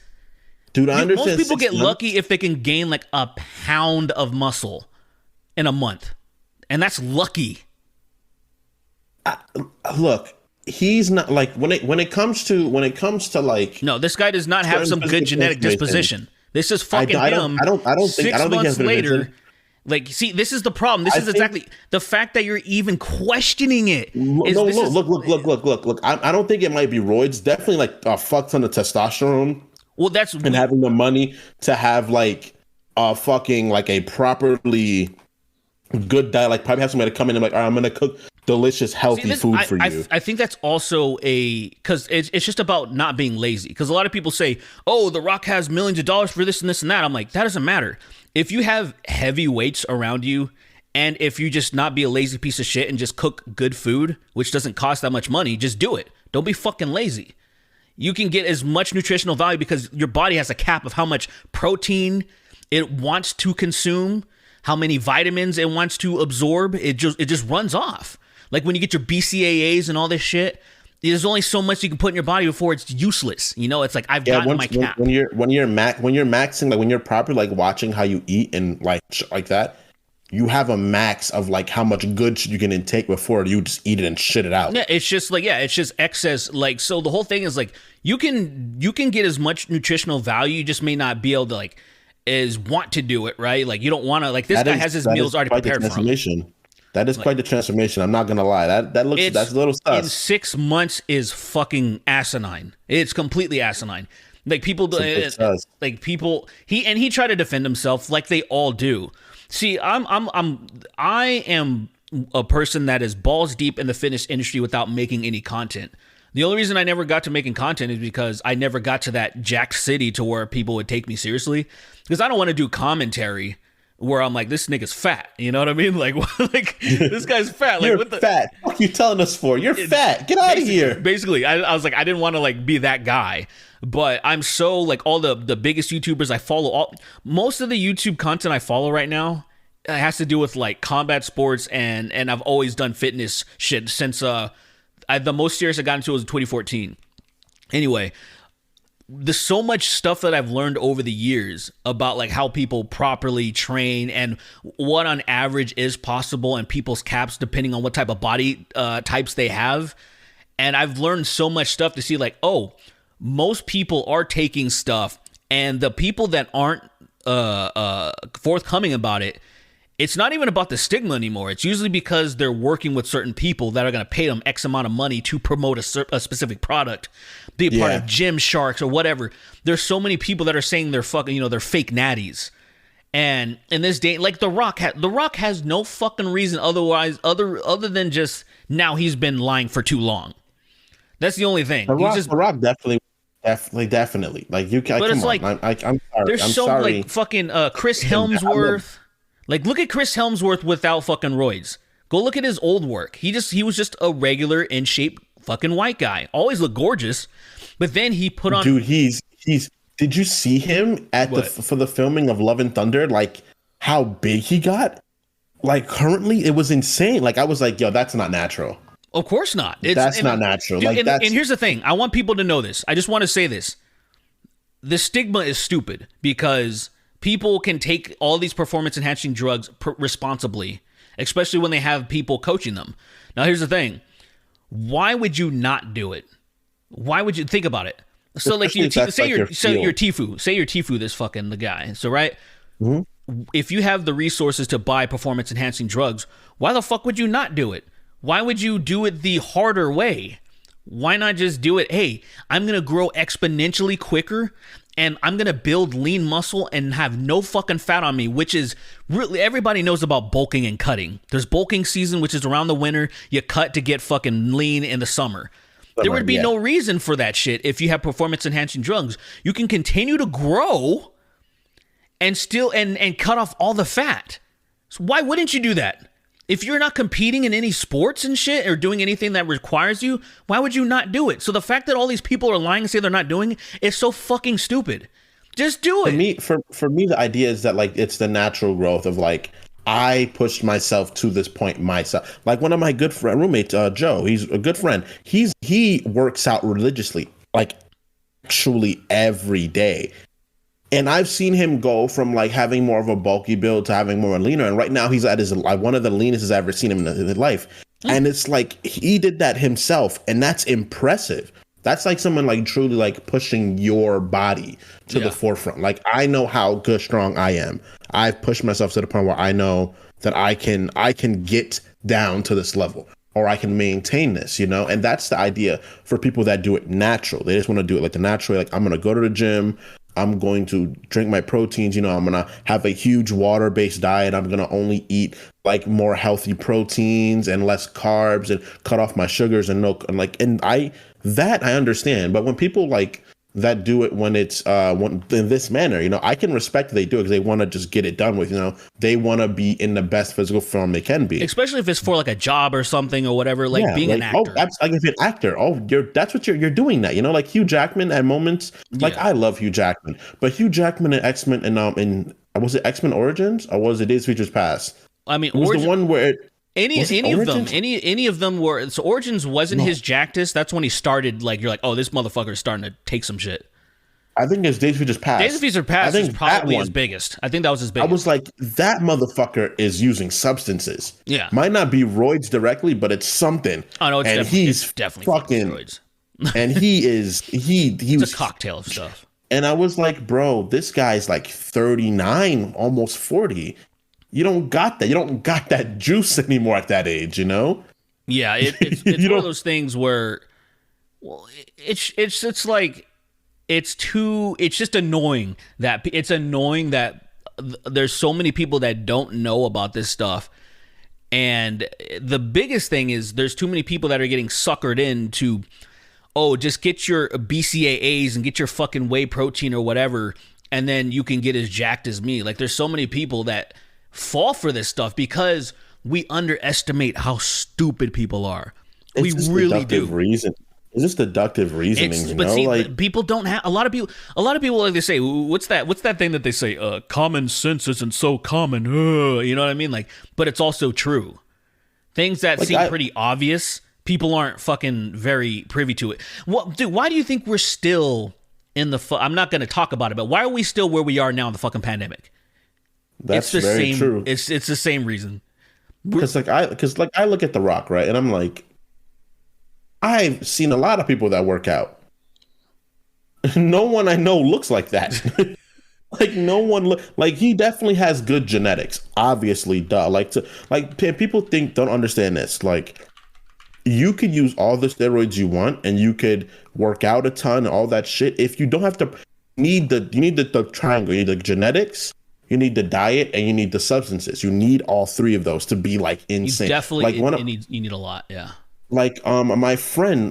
Dude, I understand. Most people get lucky if they can gain like a pound of muscle in a month, and that's lucky. Look, he's not like when it comes to like. No, this guy does not have some good genetic disposition. This is fucking him. I don't think 6 months later. Like, see, this is the problem. This is exactly the fact that you're even questioning it. Look. I don't think it might be roids. Definitely like a fuck ton of testosterone. Well, that's and having the money to have like a fucking like a properly good diet. Like probably have somebody to come in and like, all right, I'm gonna cook delicious, healthy food for you. I think that's also because it's just about not being lazy. Because a lot of people say, oh, The Rock has millions of dollars for this and this and that. I'm like, that doesn't matter. If you have heavy weights around you, and if you just not be a lazy piece of shit and just cook good food, which doesn't cost that much money, just do it. Don't be fucking lazy. You can get as much nutritional value because your body has a cap of how much protein it wants to consume, how many vitamins it wants to absorb. It just runs off. Like when you get your BCAAs and all this shit, there's only so much you can put in your body before it's useless. You know, it's like I've gotten my cap. When you're maxing, like when you're properly like watching how you eat and like that, you have a max of like how much good you can intake before you just eat it and shit it out. Yeah, it's just like it's just excess. Like so, the whole thing is like you can get as much nutritional value. You just may not be able to like want to do it right. Like you don't want to like this guy has his meals already prepared for him. That is quite the transformation. I'm not gonna lie. That's a little sus. In 6 months is fucking asinine. It's completely asinine. Like people, he tried to defend himself like they all do. See, I am a person that is balls deep in the fitness industry without making any content. The only reason I never got to making content is because I never got to that jacked city to where people would take me seriously. Because I don't want to do commentary where I'm like, this nigga's fat. You know what I mean? Like this guy's fat. Like, You're fat. What are you telling us for? You're fat. Get out of here. Basically, I was like, I didn't want to like be that guy. But I'm so like all the biggest YouTubers I follow, most of the YouTube content I follow right now has to do with like combat sports and I've always done fitness shit since the most serious I got into was in 2014. Anyway, there's so much stuff that I've learned over the years about like how people properly train and what on average is possible and people's caps depending on what type of body types they have. And I've learned so much stuff to see like, oh, most people are taking stuff and the people that aren't forthcoming about it, it's not even about the stigma anymore. It's usually because they're working with certain people that are going to pay them X amount of money to promote a specific product, be a part of Gym Sharks or whatever. There's so many people that are saying they're fucking, they're fake natties. And in this day, like The Rock has no fucking reason other than just now he's been lying for too long. That's the only thing. The Rock definitely. Like, you can. But it's like, I'm sorry. There's like fucking Chris Helmsworth. Like, look at Chris Helmsworth without fucking roids. Go look at his old work. He was just a regular in shape fucking white guy. Always looked gorgeous, but then he put on. Dude, he's. Did you see him for the filming of Love and Thunder? Like, how big he got? Like, currently, it was insane. Like, I was like, yo, that's not natural. Of course not. That's not natural. Dude, and here's the thing. I want people to know this. I just want to say this. The stigma is stupid because people can take all these performance-enhancing drugs responsibly, especially when they have people coaching them. Now, here's the thing. Why would you not do it? Why would you think about it? So, like, you're Tfue, this fucking the guy. So, right? Mm-hmm. If you have the resources to buy performance-enhancing drugs, why the fuck would you not do it? Why would you do it the harder way? Why not just do it? Hey, I'm going to grow exponentially quicker and I'm going to build lean muscle and have no fucking fat on me, which is really, everybody knows about bulking and cutting. There's bulking season, which is around the winter. You cut to get fucking lean in the summer. There would be no reason for that shit if you have performance enhancing drugs. You can continue to grow and still and cut off all the fat. So why wouldn't you do that? If you're not competing in any sports and shit or doing anything that requires you, why would you not do it? So the fact that all these people are lying and say they're not doing it is so fucking stupid. Just do it. For me, the idea is that, like, it's the natural growth of, like, I pushed myself to this point myself. Like, one of my good roommates, Joe, he's a good friend. He works out religiously, like, actually every day. And I've seen him go from, like, having more of a bulky build to having more leaner. And right now he's at one of the leanest I've ever seen him in his life. And it's like, he did that himself. And that's impressive. That's like someone, like, truly, like, pushing your body to the forefront. Like, I know how good, strong I am. I've pushed myself to the point where I know that I can get down to this level, or I can maintain this, And that's the idea for people that do it natural. They just want to do it like the natural way. Like, I'm going to go to the gym. I'm going to drink my proteins. I'm going to have a huge water-based diet. I'm going to only eat, like, more healthy proteins and less carbs and cut off my sugars and milk. And I understand. But when people, like, that do it when it's in this manner, I can respect that they do it because they want to just get it done with. They want to be in the best physical form they can be, especially if it's for, like, a job or something or whatever, like being an actor. That's like, if you're an actor, that's what you're doing that. Like Hugh Jackman at moments. Like, I love Hugh Jackman, but Hugh Jackman in X-Men and was it X-Men Origins or was it Days of Future Past? I mean, it was the one where any of them were. So Origins wasn't his Jactus. That's when he started. Like, you're like, oh, this motherfucker is starting to take some shit. I think it's Days of Future Past. Days of Future Past is probably his biggest. I think that was his biggest. I was like, that motherfucker is using substances. Yeah, might not be roids directly, but it's something. Oh no, it's definitely fucking roids. And he was a cocktail of stuff. And I was like, bro, this guy's like 39, almost 40. You don't got that. You don't got that juice anymore at that age, Yeah, it's one of those things where, well, it's like, it's just annoying that there's so many people that don't know about this stuff. And the biggest thing is there's too many people that are getting suckered into, just get your BCAAs and get your fucking whey protein or whatever, and then you can get as jacked as me. Like, there's so many people that fall for this stuff because we underestimate how stupid people are. We really do. It's just deductive reasoning, like, people don't have a lot of people, like, they say, what's that thing that they say, common sense isn't so common, you know what I mean? Like, but it's also true. Things that seem pretty obvious, people aren't fucking very privy to it. Dude, why do you think we're still in the I'm not going to talk about it, but why are we still where we are now in the fucking pandemic? That's very true. It's the same reason. Because I look at The Rock, right, and I'm like, I've seen a lot of people that work out. No one I know looks like that. Like no one like he definitely has good genetics. Obviously, duh. People don't understand this. Like you could use all the steroids you want, and you could work out a ton, and all that shit. If you don't have to you need the triangle. You need the genetics, you need the diet, and you need the substances. You need all three of those to be like insane. You need a lot, yeah. Like my friend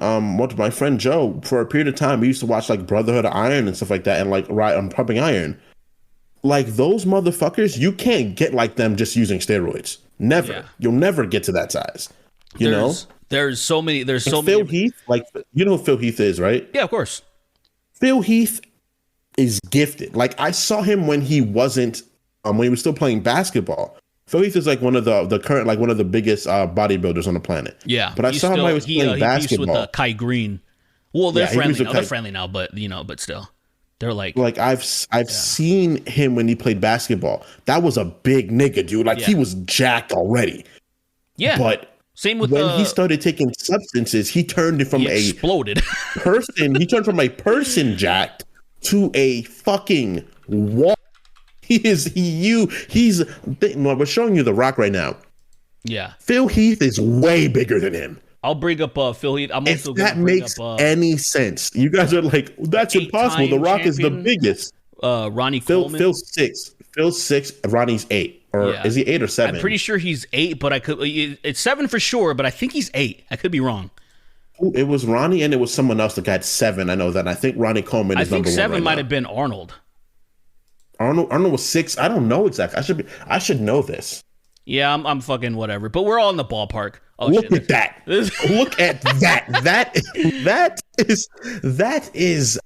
Joe, for a period of time we used to watch like Brotherhood of Iron and stuff like that, and like Pumping Iron. Like those motherfuckers, you can't get like them just using steroids. Never. Yeah. You'll never get to that size. There's so many. Phil Heath, like you know who Phil Heath is, right? Yeah, of course. Phil Heath is gifted. Like I saw him when he wasn't when he was still playing basketball. Phil Heath is like one of the current, like one of the biggest bodybuilders on the planet. Yeah, but I saw him when he was playing basketball with Kai Green. Well, they're friendly now. They're friendly now, but but still, they're like I've seen him when he played basketball. That was a big nigga, dude. Like he was jacked already. Yeah, but same with when he started taking substances, he turned from exploded person. He turned from a person jacked to a fucking wall. We're showing you The Rock right now. Yeah. Phil Heath is way bigger than him. I'll bring up Phil Heath. I'm if also that makes any sense. You guys are like, that's impossible. The Rock is the biggest. Ronnie Coleman. Phil's 6. Ronnie's 8. Or is he 8 or 7? I'm pretty sure he's 8, but it's 7 for sure, but I think he's 8. I could be wrong. It was Ronnie and it was someone else that got 7. I know that. I think Ronnie Coleman is number 1 right now. I think 7 might have been Arnold. Arnold was 6. I don't know exactly. I should know this. Yeah, I'm fucking whatever. But we're all in the ballpark. Oh, Look at that. Look at that. That is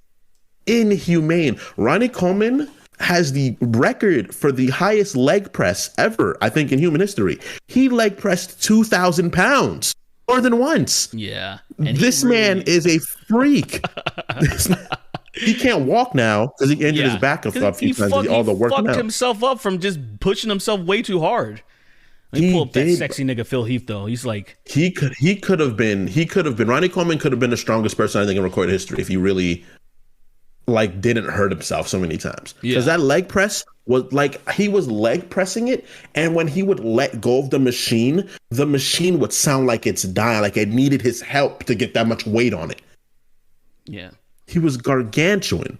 inhumane. Ronnie Coleman has the record for the highest leg press ever, I think, in human history. He leg pressed 2,000 pounds more than once. Yeah. This man is a freak. He can't walk now because he injured his back a few times. All the working out. He fucked himself up from just pushing himself way too hard. He pulled up that sexy nigga Phil Heath though. He's like he could have been. Ronnie Coleman could have been the strongest person I think in recorded history if he really like didn't hurt himself so many times. Because that leg press was like he was leg pressing it, and when he would let go of the machine would sound like it's dying, like it needed his help to get that much weight on it. Yeah. He was gargantuan.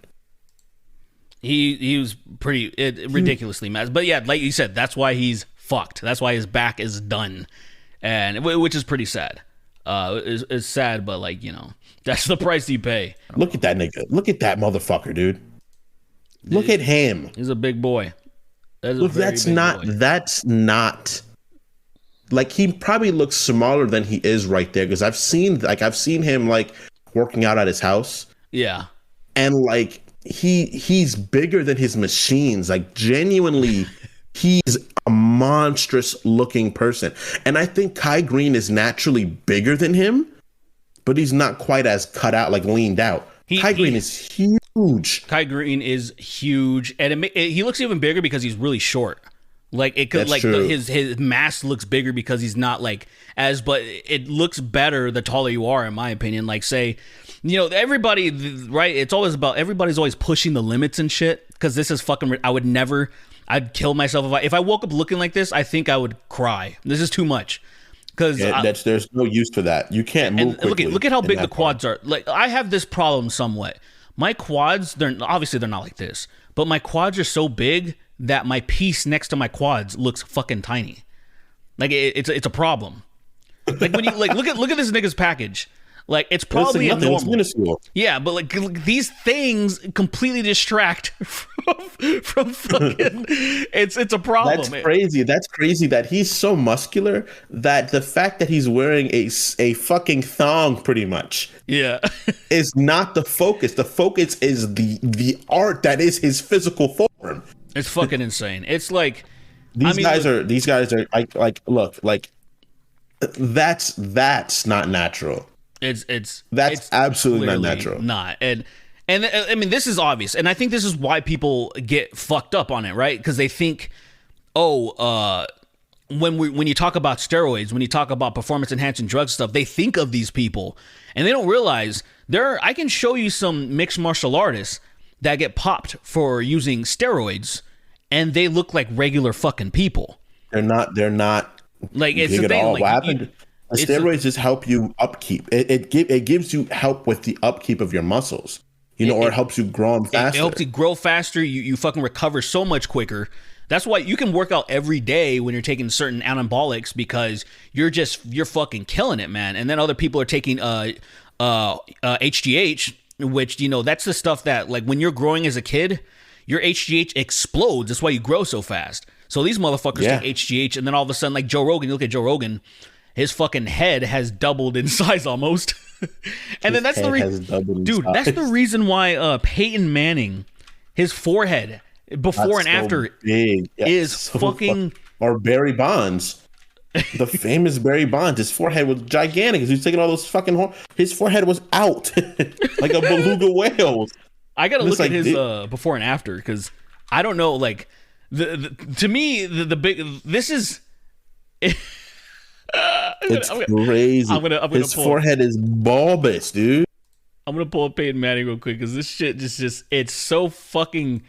He was pretty ridiculously mad. But yeah, like you said, that's why he's fucked. That's why his back is done, and which is pretty sad. It's sad, but like that's the price you pay. Look at that nigga. Look at that motherfucker, dude. Look at him. He's a big boy. That's not. Like he probably looks smaller than he is right there because I've seen him like working out at his house. Yeah. And like he's bigger than his machines. Like genuinely, he's a monstrous looking person. And I think Kai Green is naturally bigger than him, but he's not quite as cut out, like leaned out. Kai Green is huge. Kai Green is huge, and he looks even bigger because he's really short. Like it could, like his mass looks bigger because he's not like but it looks better the taller you are, in my opinion. Like say, everybody, right? It's always about everybody's always pushing the limits and shit. Because this is fucking. I'd kill myself if I woke up looking like this. I think I would cry. This is too much. Because there's no use for that. You can't move quickly. Look at how big the quads are. Like I have this problem somewhat. My quads, they're not like this, but my quads are so big that my piece next to my quads looks fucking tiny. Like it's a problem. Like when you look at this nigga's package. Like it's probably normal. It's minuscule. Yeah, but like these things completely distract from fucking. It's a problem. That's crazy. That's crazy that he's so muscular that the fact that he's wearing a fucking thong, pretty much, is not the focus. The focus is the art that is his physical form. It's fucking insane. It's like these guys are look, that's not natural. It's absolutely not natural. Not. And I mean, this is obvious. And I think this is why people get fucked up on it, right? Because they think, when you talk about steroids, when you talk about performance enhancing drug stuff, they think of these people and they don't realize I can show you some mixed martial artists that get popped for using steroids, and they look like regular fucking people. They're not like it's big the at thing. all. Like, What happened? The steroids just help you upkeep. It gives you help with the upkeep of your muscles. Or it helps you grow them faster. It helps you grow faster. You fucking recover so much quicker. That's why you can work out every day when you're taking certain anabolics, because you're fucking killing it, man. And then other people are taking HGH, which, that's the stuff that, like, when you're growing as a kid, your HGH explodes. That's why you grow so fast. So these motherfuckers take HGH, and then all of a sudden, like Joe Rogan, you look at Joe Rogan, his fucking head has doubled in size almost. And then that's the reason, dude, that's the reason why Peyton Manning, his forehead before and after is so fucking. Or Barry Bonds, the famous Barry Bonds, his forehead was gigantic because he was taking all those fucking. His forehead was out like a beluga whale. I gotta look at his before and after, because I don't know. Like to me, the big this is. It's crazy. I'm gonna his forehead is bulbous, dude. I'm gonna pull up Peyton Manning real quick, because this shit just it's so fucking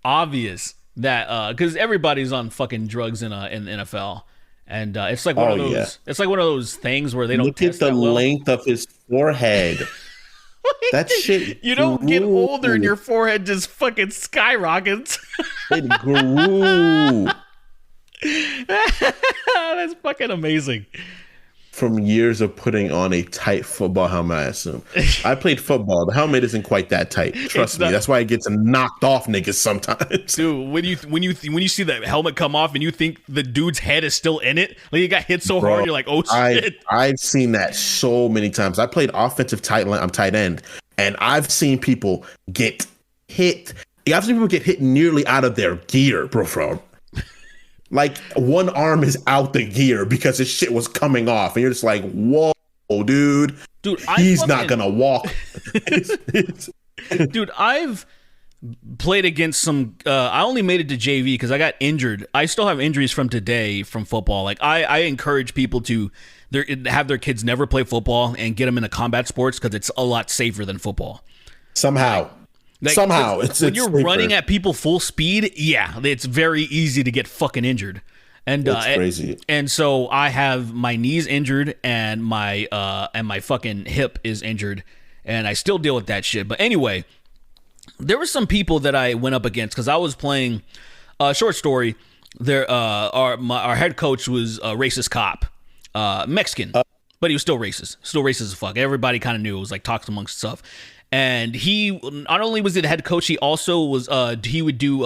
obvious that because everybody's on fucking drugs in the NFL, and it's like one of those. It's like one of those things where they don't look at the length of his forehead. That shit. You don't get older and your forehead just fucking skyrockets. It grew. That's fucking amazing. From years of putting on a tight football helmet, I assume. I played football. The helmet isn't quite that tight. Trust me. That's why it gets knocked off niggas sometimes. Dude, when you see that helmet come off and you think the dude's head is still in it, like you got hit so hard, you're like, oh shit. I've seen that so many times. I played offensive tight end, and I've seen people get hit. I've seen people get hit nearly out of their gear, bro. Like, one arm is out the gear because his shit was coming off. And you're just like, whoa, dude. He's not going to walk. Dude, I've played against some... I only made it to JV because I got injured. I still have injuries from today from football. Like, I encourage people to have their kids never play football and get them into combat sports, because it's a lot safer than football. Somehow. When you're running at people full speed, it's very easy to get fucking injured. And it's crazy. And so I have my knees injured, and my fucking hip is injured, and I still deal with that shit. But anyway, there were some people that I went up against because I was playing. Short story. There, our head coach was a racist cop, Mexican, but he was still racist as fuck. Everybody kind of knew. It was like talks amongst stuff. And he not only was he the head coach, he also was he would do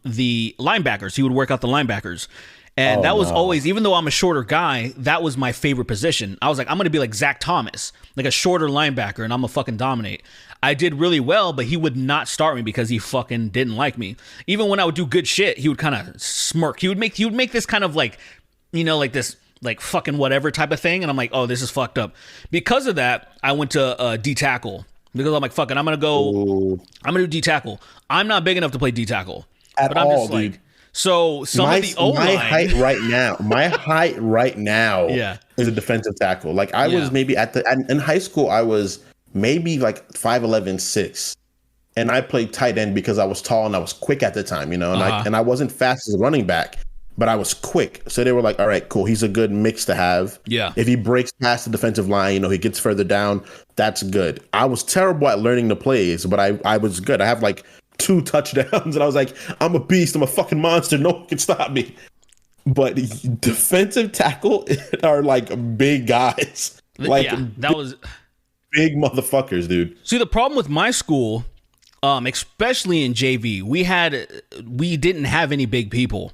the linebackers. He would work out the linebackers. And that was always, even though I'm a shorter guy, that was my favorite position. I was like, I'm going to be like Zach Thomas, like a shorter linebacker, and I'm going to fucking dominate. I did really well, but he would not start me because he fucking didn't like me. Even when I would do good shit, he would kind of smirk. He would make this kind of like, like this, like fucking whatever type of thing. And I'm like, oh, this is fucked up. Because of that, I went to D-tackle. Because I'm like, fuck it, I'm going to do D-tackle. I'm not big enough to play D-tackle. But I'm just like, so some of the O-line. My height right now is a defensive tackle. Like I was maybe in high school, I was maybe like 5'11", 6. And I played tight end because I was tall and I was quick at the time, and I wasn't fast as a running back, but I was quick. So they were like, all right, cool. He's a good mix to have. Yeah. If he breaks past the defensive line, he gets further down. That's good. I was terrible at learning the plays, but I was good. I have like 2 touchdowns and I was like, I'm a beast. I'm a fucking monster. No one can stop me. But defensive tackle are like big guys. Like that was big motherfuckers, dude. See, the problem with my school, especially in JV, we didn't have any big people.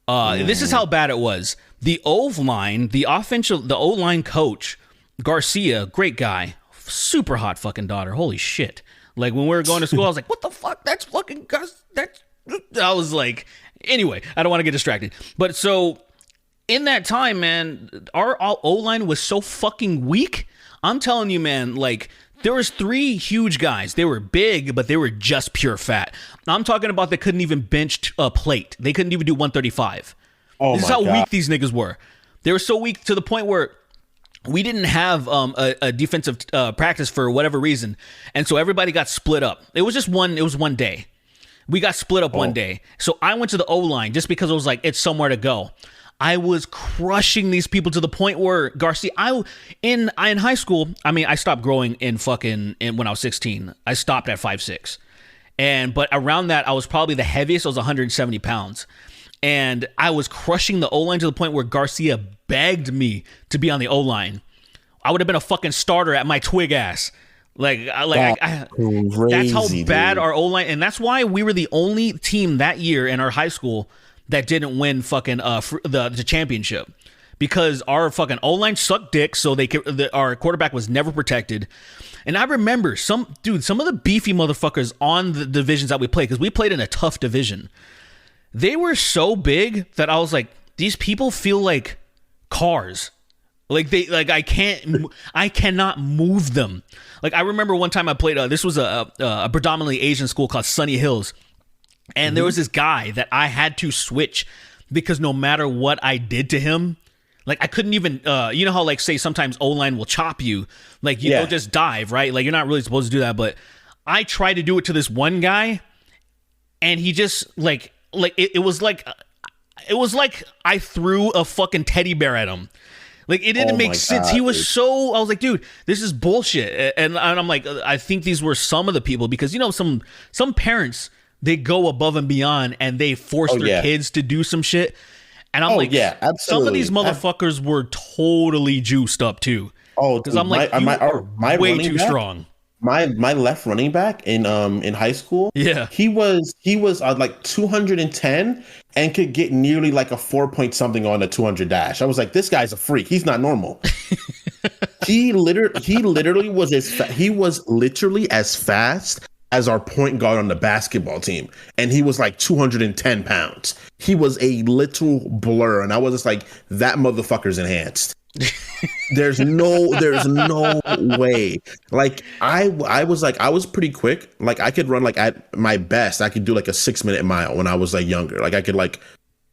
This is how bad it was. The O-line, the O-line coach, Garcia, great guy, super hot fucking daughter. Holy shit. Like when we were going to school, I was like, what the fuck? That's fucking Gus. I was like, anyway, I don't want to get distracted. But so in that time, man, our O-line was so fucking weak. I'm telling you, man, like there was 3 huge guys. They were big, but they were just pure fat. I'm talking about they couldn't even bench a plate. They couldn't even do 135. This is how weak these niggas were. They were so weak to the point where we didn't have a defensive practice for whatever reason, and so everybody got split up. It was just one. It was one day. We got split up one day. So I went to the O-line just because it was like it's somewhere to go. I was crushing these people to the point where Garcia. In high school. I mean, I stopped growing when I was 16. I stopped at 5'6", but around that I was probably the heaviest. I was 170 pounds. And I was crushing the O-line to the point where Garcia begged me to be on the O-line. I would have been a fucking starter at my twig ass. That's how bad our O-line. And that's why we were the only team that year in our high school that didn't win fucking the championship. Because our fucking O-line sucked dick, so our quarterback was never protected. And I remember some of the beefy motherfuckers on the divisions that we played, because we played in a tough division. They were so big that I was like, these people feel like cars. I cannot move them. Like, I remember one time I played, this was a predominantly Asian school called Sunny Hills. And there was this guy that I had to switch because no matter what I did to him, like, I couldn't even, you know how, like, say sometimes O-line will chop you. Like, they'll just dive, right? Like, you're not really supposed to do that. But I tried to do it to this one guy, and he just, it was like I threw a fucking teddy bear at him. Like, it didn't make sense. He was I was like, dude, this is bullshit. And I'm like, I think these were some of the people, because, some parents, they go above and beyond and they force their kids to do some shit. And I'm absolutely. Some of these motherfuckers were totally juiced up too. Oh, because I'm like, my way too strong. My left running back in high school, he was like 210 and could get nearly like a 4-point something on a 200 dash. I was like, this guy's a freak. He's not normal. he literally was literally as fast as our point guard on the basketball team, and he was like 210 pounds. He was a little blur, and I was just like, that motherfucker's enhanced. There's no way. Like, I was pretty quick. Like, I could run, like, at my best I could do like a 6-minute mile when I was like younger. Like, I could like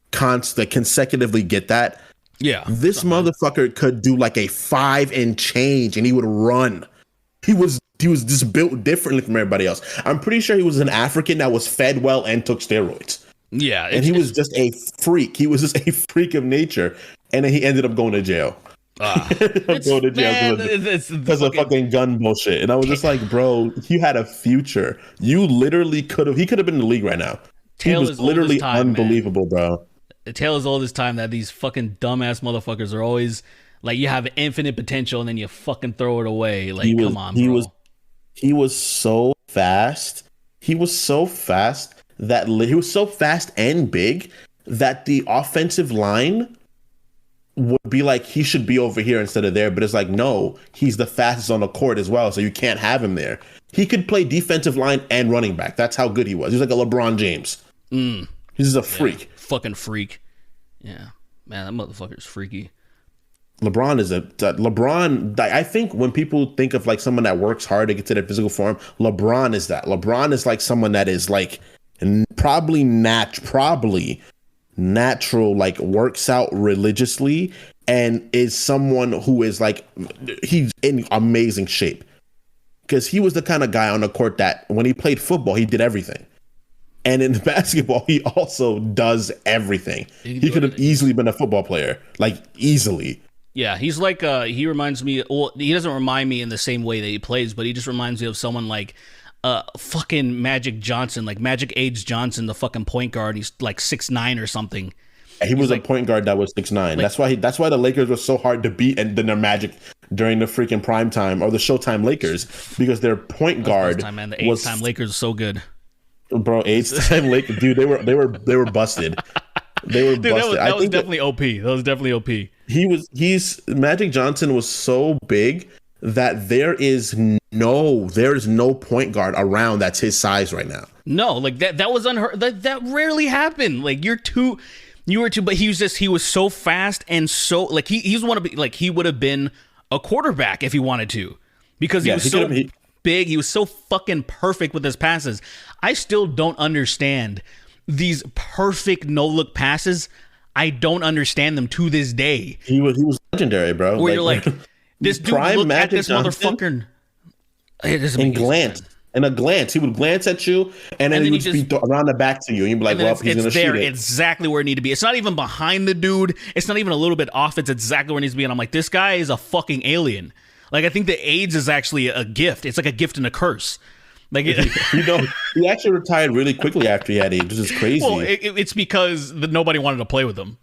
consecutively get that. This motherfucker could do like a 5 and change, and he would run. He was just built differently from everybody else. I'm pretty sure he was an African that was fed well and took steroids. And he was just a freak. He was just a freak of nature, and then he ended up going to jail. Going to jail because of fucking gun bullshit. And I was just like, bro, you had a future. You literally he could have been in the league right now. He was literally unbelievable, bro. The tale is all this time that these fucking dumbass motherfuckers are always like, you have infinite potential and then you fucking throw it away. Like, come on, bro. He was so fast. He was so fast and big that the offensive line would be like, he should be over here instead of there. But it's like, no, he's the fastest on the court as well, so you can't have him there. He could play defensive line and running back. That's how good he was. He was like a LeBron James. He's a freak. Fucking freak. Yeah. Man, that motherfucker's freaky. LeBron, I think when people think of like someone that works hard to get to their physical form, LeBron is that. LeBron is like someone that is like probably natural, like works out religiously, and is someone who is like, he's in amazing shape, because he was the kind of guy on the court that when he played football, he did everything. And in basketball, he also does everything. He could have easily been a football player, like easily. Yeah, he's like, he reminds me, well, he doesn't remind me in the same way that he plays, but he just reminds me of someone like fucking Magic Johnson, like Magic Age Johnson, the fucking point guard. He's like 6'9" or something. He was a point guard that was 6'9". That's why the Lakers were so hard to beat, and then their Magic during the freaking prime time, or the Showtime Lakers, because their point guard the 8-time Lakers are so good. Bro, 8-time Lakers, dude, they were busted. They were busted. That was definitely OP. That was definitely OP. Magic Johnson was so big that there is no point guard around that's his size right now. No, like that was unheard. That rarely happened. Like you were too, but he was so fast and so like he's one of like, he would have been a quarterback if he wanted to, because he was so big. He was so fucking perfect with his passes. I still don't understand these perfect no-look passes. I don't understand them to this day. He was legendary, bro. Where you're like, This dude looked at this motherfucker. It doesn't make glance. In a glance, he would glance at you, and then he would just be around the back to you. And you'd be like, well, he's going to shoot it. Exactly where it needs to be. It's not even behind the dude. It's not even a little bit off. It's exactly where it needs to be. And I'm like, this guy is a fucking alien. Like, I think the AIDS is actually a gift. It's like a gift and a curse. Like, he actually retired really quickly after he had AIDS, which is crazy. Well, it's because nobody wanted to play with him.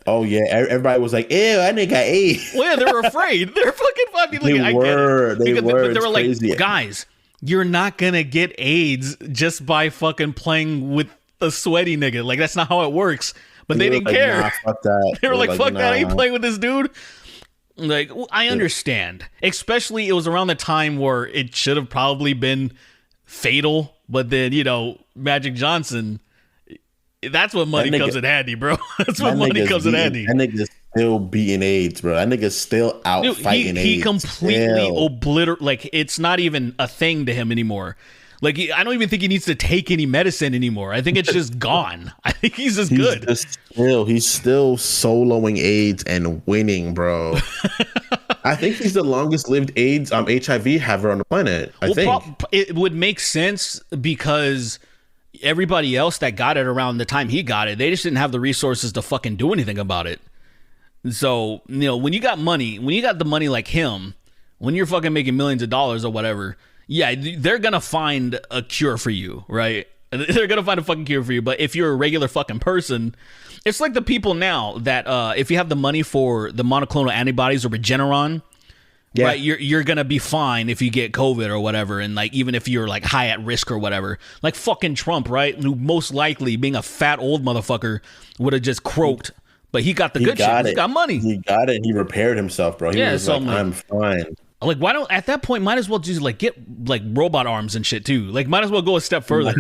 Oh yeah, everybody was like, "Ew, that nigga got AIDS." Well, yeah, they were afraid. They're fucking funny. They were. They were like, crazy. Guys, you're not gonna get AIDS just by fucking playing with a sweaty nigga. Like, that's not how it works. But they didn't care. Nah, fuck that. They were like, fuck that. I ain't playing with this dude. Like, I understand. Especially it was around the time where it should have probably been fatal. But then, Magic Johnson, that's when money comes in handy, bro. That's when money comes in handy. That nigga's still beating AIDS, bro. That nigga's still out fighting AIDS. He completely obliterated. Like, it's not even a thing to him anymore. Like, I don't even think he needs to take any medicine anymore. I think it's just gone. I think he's good. He's still soloing AIDS and winning, bro. I think he's the longest lived AIDS HIV haver on the planet. I think it would make sense because everybody else that got it around the time he got it, they just didn't have the resources to fucking do anything about it. So, when you got the money like him, when you're fucking making millions of dollars or whatever, yeah, they're going to find a cure for you, right? They're going to find a fucking cure for you. But if you're a regular fucking person, it's like the people now that if you have the money for the monoclonal antibodies or Regeneron, yeah, right, you're going to be fine if you get COVID or whatever. And like, even if you're like high at risk or whatever, like fucking Trump, right? Who most likely being a fat old motherfucker would have just croaked. But he got the good shit. He got money. He got it. He repaired himself, bro. He was like, I'm fine. Like, why don't, at that point, might as well just like get like robot arms and shit too. Like, might as well go a step further.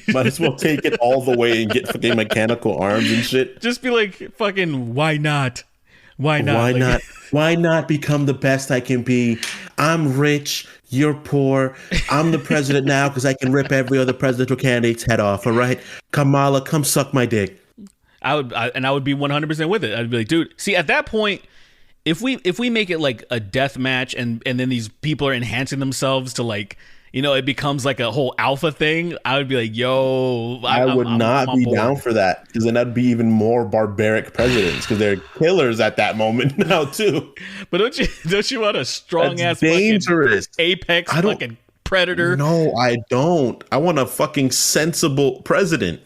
Might as well take it all the way and get fucking mechanical arms and shit. Just be like, fucking, why not? Why not? Why not? Why not become the best I can be? I'm rich. You're poor. I'm the president now because I can rip every other presidential candidate's head off. All right, Kamala, come suck my dick. I would be 100% with it. I'd be like, dude, see, at that point, if we make it like a death match and then these people are enhancing themselves to like, it becomes like a whole alpha thing, I would be like, yo, I would not be down for that, because then that'd be even more barbaric presidents, because they're killers at that moment now too. But don't you want a strong ass dangerous apex fucking predator? No, I don't. I want a fucking sensible president.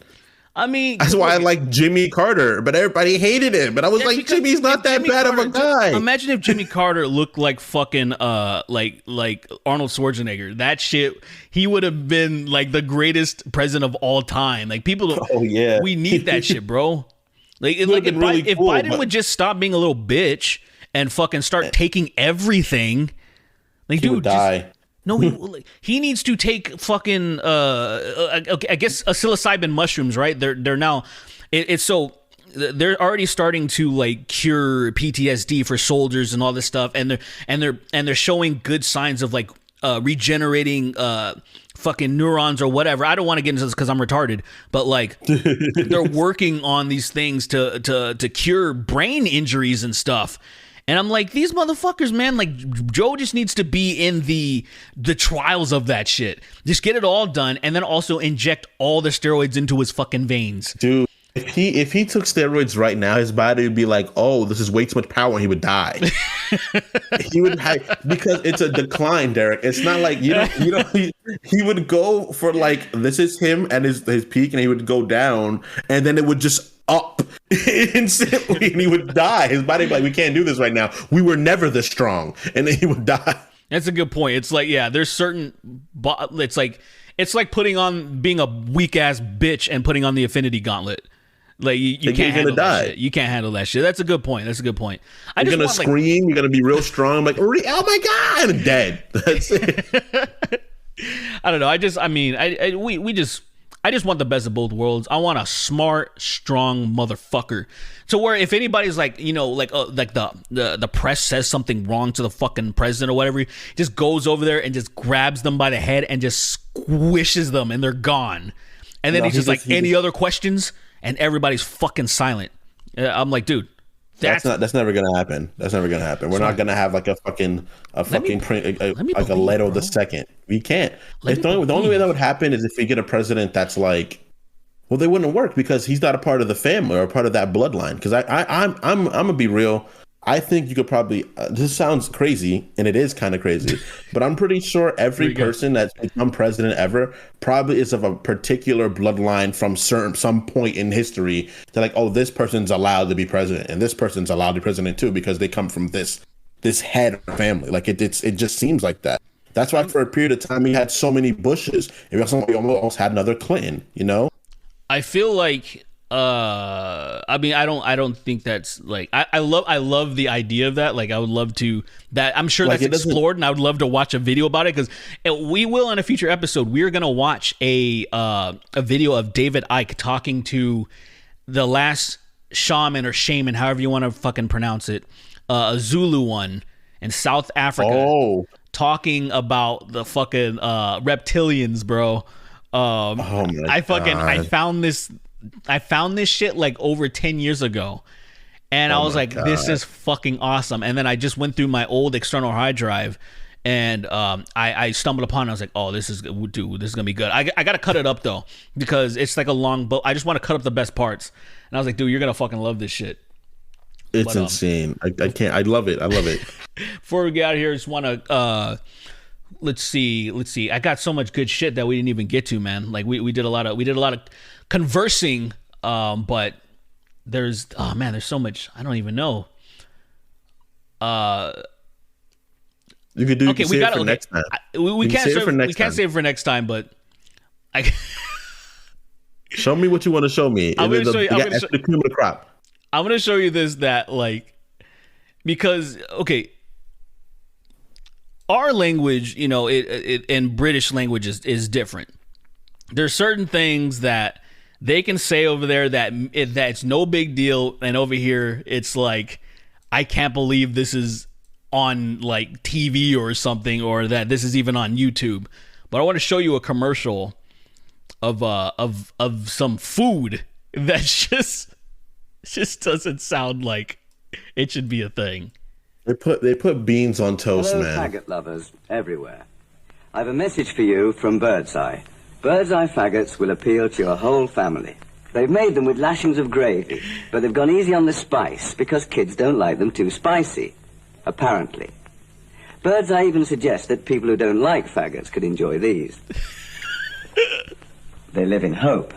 I mean, that's why I like Jimmy Carter, but everybody hated him. But I was like, Jimmy's not that bad of a guy. Imagine if Jimmy Carter looked like fucking like Arnold Schwarzenegger. That shit, he would have been like the greatest president of all time. Like, people, we need that shit, bro. Like if Biden would just stop being a little bitch and fucking start taking everything, like, dude, die. No, he needs to take fucking I guess psilocybin mushrooms, right? They're now they're already starting to like cure PTSD for soldiers and all this stuff, and they're showing good signs of like regenerating fucking neurons or whatever. I don't want to get into this because I'm retarded, but like they're working on these things to cure brain injuries and stuff. And I'm like, these motherfuckers, man, like, Joe just needs to be in the trials of that shit. Just get it all done, and then also inject all the steroids into his fucking veins. Dude, if he took steroids right now, his body would be like, oh, this is way too much power, and he would die. He would because it's a decline, Derek. It's not like, he would go for like, this is him at his peak, and he would go down, and then it would just up instantly, and he would die. His body would be like, we can't do this right now. We were never this strong, and then he would die. That's a good point. It's like, yeah, there's certain. It's like putting on being a weak ass bitch and putting on the Affinity Gauntlet. Like you can't handle that shit. You can't handle that shit. That's a good point. You're gonna scream. You're gonna be real strong. I'm like, oh my god, I'm dead. That's it. I don't know. I just want the best of both worlds. I want a smart, strong motherfucker. So where if anybody's like, like the press says something wrong to the fucking president or whatever, he just goes over there and just grabs them by the head and just squishes them and they're gone. And then he's just like, any other questions? And everybody's fucking silent. I'm like, dude, That's never gonna happen. That's never gonna happen. We're not gonna have like a fucking print like a Leto the second. We can't. The only way that would happen is if we get a president that's like, well, they wouldn't work because he's not a part of the family or a part of that bloodline. Because I'm gonna be real. I think you could probably. This sounds crazy, and it is kind of crazy, but I'm pretty sure every person that's become president ever probably is of a particular bloodline from some point in history. They're like, oh, this person's allowed to be president, and this person's allowed to be president too because they come from this head of the family. Like it just seems like that. That's why for a period of time we had so many Bushes, and we almost had another Clinton. You know, I feel like. I mean, I don't think that's like I love the idea of that. Like, I would love to that. I'm sure like that's explored, and I would love to watch a video about it because we will in a future episode. We're gonna watch a video of David Icke talking to the last shaman or shaman, however you want to fucking pronounce it, a Zulu one in South Africa, talking about the fucking reptilians, bro. I found this shit like over 10 years ago, and I was like, this is fucking awesome. And then I just went through my old external hard drive, and I stumbled upon it. I was like, oh, this is gonna be good. I gotta cut it up though because it's like a long book. I just want to cut up the best parts, and I was like, dude, you're gonna fucking love this shit. It's insane. I can't. I love it. Before we get out of here, I just want to let's see. I got so much good shit that we didn't even get to, man. Like we did a lot of conversing, but there's so much I don't even know. You could do. Okay, we got it for next time. We can't save it for next time, but I show me what you want to show me. I'm gonna show you. I'm gonna show you this because our language, you know, it and British language is different. There's certain things that they can say over there that it's no big deal, and over here it's like, I can't believe this is on like TV or something, or that this is even on YouTube. But I want to show you a commercial of some food that just doesn't sound like it should be a thing. They put beans on toast. Hello, man. Faggot lovers everywhere. I have a message for you from Birdseye. Birdseye faggots will appeal to your whole family. They've made them with lashings of gravy, but they've gone easy on the spice because kids don't like them too spicy, apparently. Birdseye even suggests that people who don't like faggots could enjoy these. They live in hope.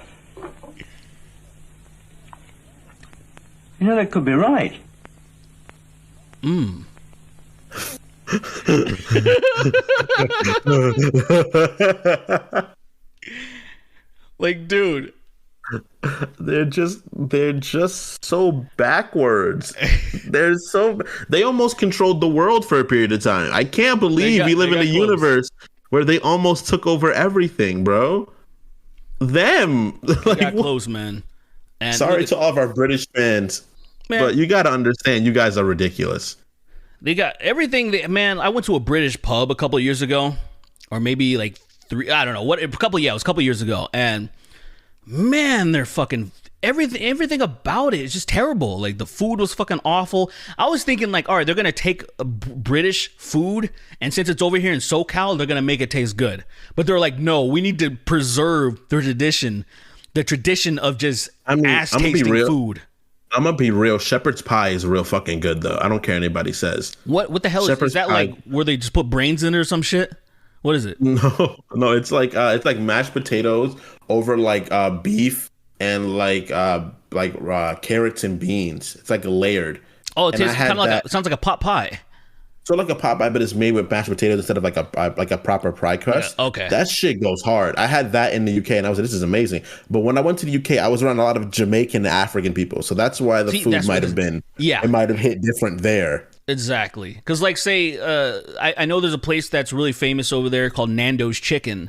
You know, that could be right. Like, dude, they're just so backwards. They almost controlled the world for a period of time. I can't believe we live in a universe where they almost took over everything, bro. Them got close, man. And sorry to all of our British fans. Man, but you got to understand, you guys are ridiculous. They got everything. I went to a British pub a couple of years ago, or maybe like three. I don't know what. It was a couple of years ago, and man, they're fucking everything about it is just terrible. Like the food was fucking awful. I was thinking like, all right, they're gonna take British food, and since it's over here in SoCal, they're gonna make it taste good. But they're like, no, we need to preserve the tradition of just ass tasting food. I'm gonna be real. Shepherd's pie is real fucking good, though. I don't care what anybody says. What the hell is that? Pie. Like where they just put brains in it or some shit? What is it? No, it's like mashed potatoes over like beef and like carrots and beans. It's like layered. Oh, it tastes kind of like sounds like a pot pie. So like a pot pie, but it's made with mashed potatoes instead of like a proper pie crust. Yeah, okay, that shit goes hard. I had that in the UK, and I was like, this is amazing. But when I went to the UK, I was around a lot of Jamaican and African people, so that's why the food might have been. Yeah, it might have hit different there. Exactly, because like say, I know there's a place that's really famous over there called Nando's Chicken,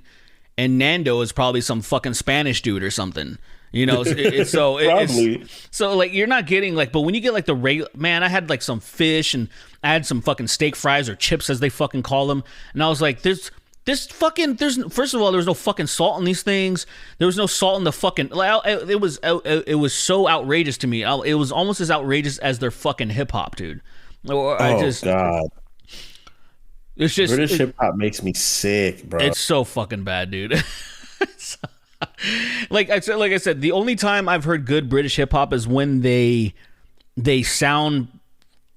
and Nando is probably some fucking Spanish dude or something. You know, so like you're not getting like, but when you get like the regular, man, I had like some fish and I had some fucking steak fries or chips as they fucking call them, and I was like, there's There's first of all, there was no fucking salt in these things. There was no salt in the fucking. It was so outrageous to me. It was almost as outrageous as their fucking hip hop, dude. God. It's just British hip hop makes me sick, bro. It's so fucking bad, dude. Like I said, the only time I've heard good British hip hop is when they sound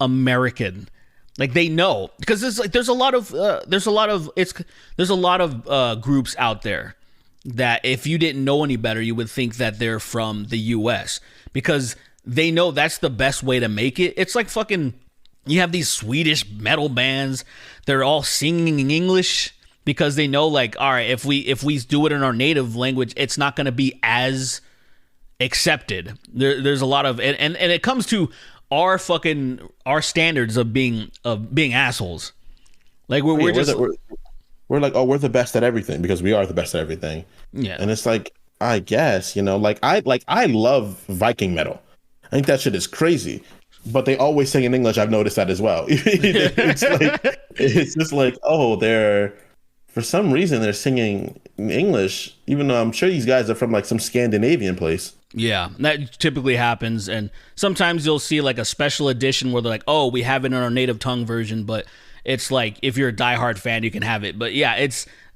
American. Like they know, because there's a lot of groups out there that if you didn't know any better, you would think that they're from the US, because they know that's the best way to make it. It's like fucking, you have these Swedish metal bands, they're all singing in English because they know, like, all right, if we do it in our native language, it's not going to be as accepted. There's a lot of, and it comes to our standards of being assholes. Like we're like, oh, we're the best at everything because we are the best at everything. Yeah. And it's like, I guess, like I love Viking metal. I think that shit is crazy. But they always sing in English. I've noticed that as well. It's just like, oh, for some reason they're singing in English, even though I'm sure these guys are from like some Scandinavian place. Yeah, that typically happens, and sometimes you'll see like a special edition where they're like, "Oh, we have it in our native tongue version," but it's like if you're a diehard fan, you can have it. But yeah,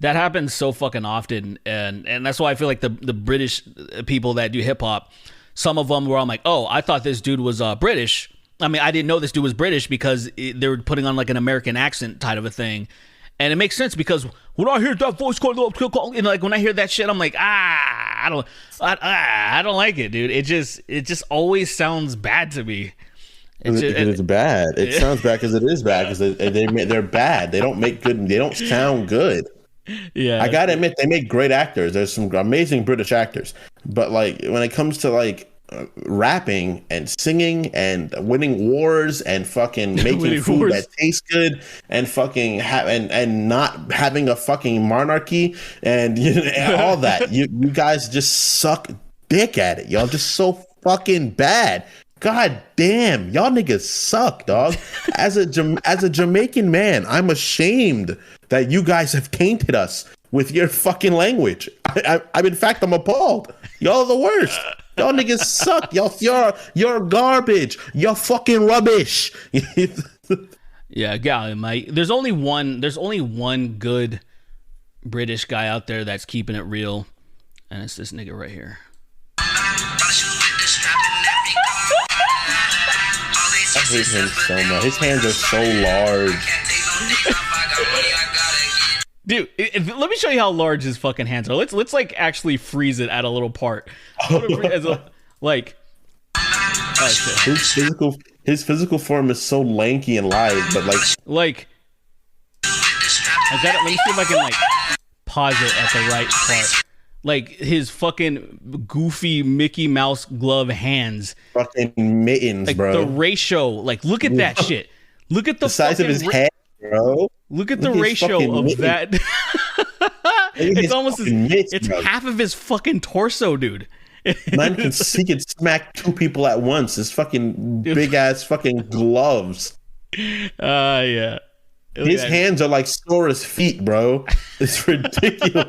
that happens so fucking often, and that's why I feel like the British people that do hip hop, some of them where I'm like, "Oh, I thought this dude was British." I mean, I didn't know this dude was British because they were putting on like an American accent type of a thing. And it makes sense because when I hear that voice call, and like when I hear that shit, I'm like, I don't like it, dude. It just always sounds bad to me. It's bad. It sounds bad because it is bad because they're bad. They don't make good. They don't sound good. Yeah, I gotta admit, they make great actors. There's some amazing British actors, but like when it comes to like rapping and singing and winning wars and fucking making food that tastes good and fucking and not having a fucking monarchy and all that, you guys just suck dick at it. Y'all just so fucking bad. God damn, y'all niggas suck, dog. As a Jamaican man, I'm ashamed that you guys have tainted us with your fucking language. I'm in fact, I'm appalled. Y'all are the worst. Y'all niggas suck. You're garbage. You're fucking rubbish. Yeah, golly, Mike. There's only one good British guy out there that's keeping it real, and it's this nigga right here. I hate him so much. His hands are so large. Dude, let me show you how large his fucking hands are. Let's like actually freeze it at a little part. Like, oh shit. His physical form is so lanky and lithe, but like I got it. Let me see if I can like pause it at the right part. Like his fucking goofy Mickey Mouse glove hands, fucking mittens, like, bro. The ratio, like, look at that shit. Look at the size of his head, bro. Look at the ratio of that. It's almost it's bro. Half of his fucking torso, dude. Man, he can smack two people at once. His fucking big ass fucking gloves. Yeah. His hands are like Sora's feet, bro. It's ridiculous.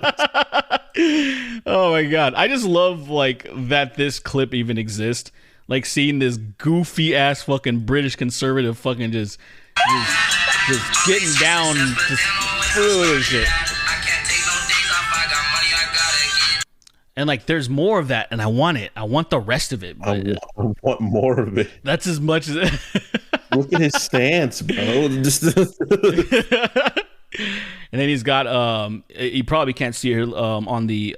Oh my god. I just love like that this clip even exists. Like seeing this goofy ass fucking British conservative fucking just getting down just through shit. And like there's more of that and I want it. I want the rest of it. I want more of it. That's as much as Look at his stance, bro. And then he's got you probably can't see it on the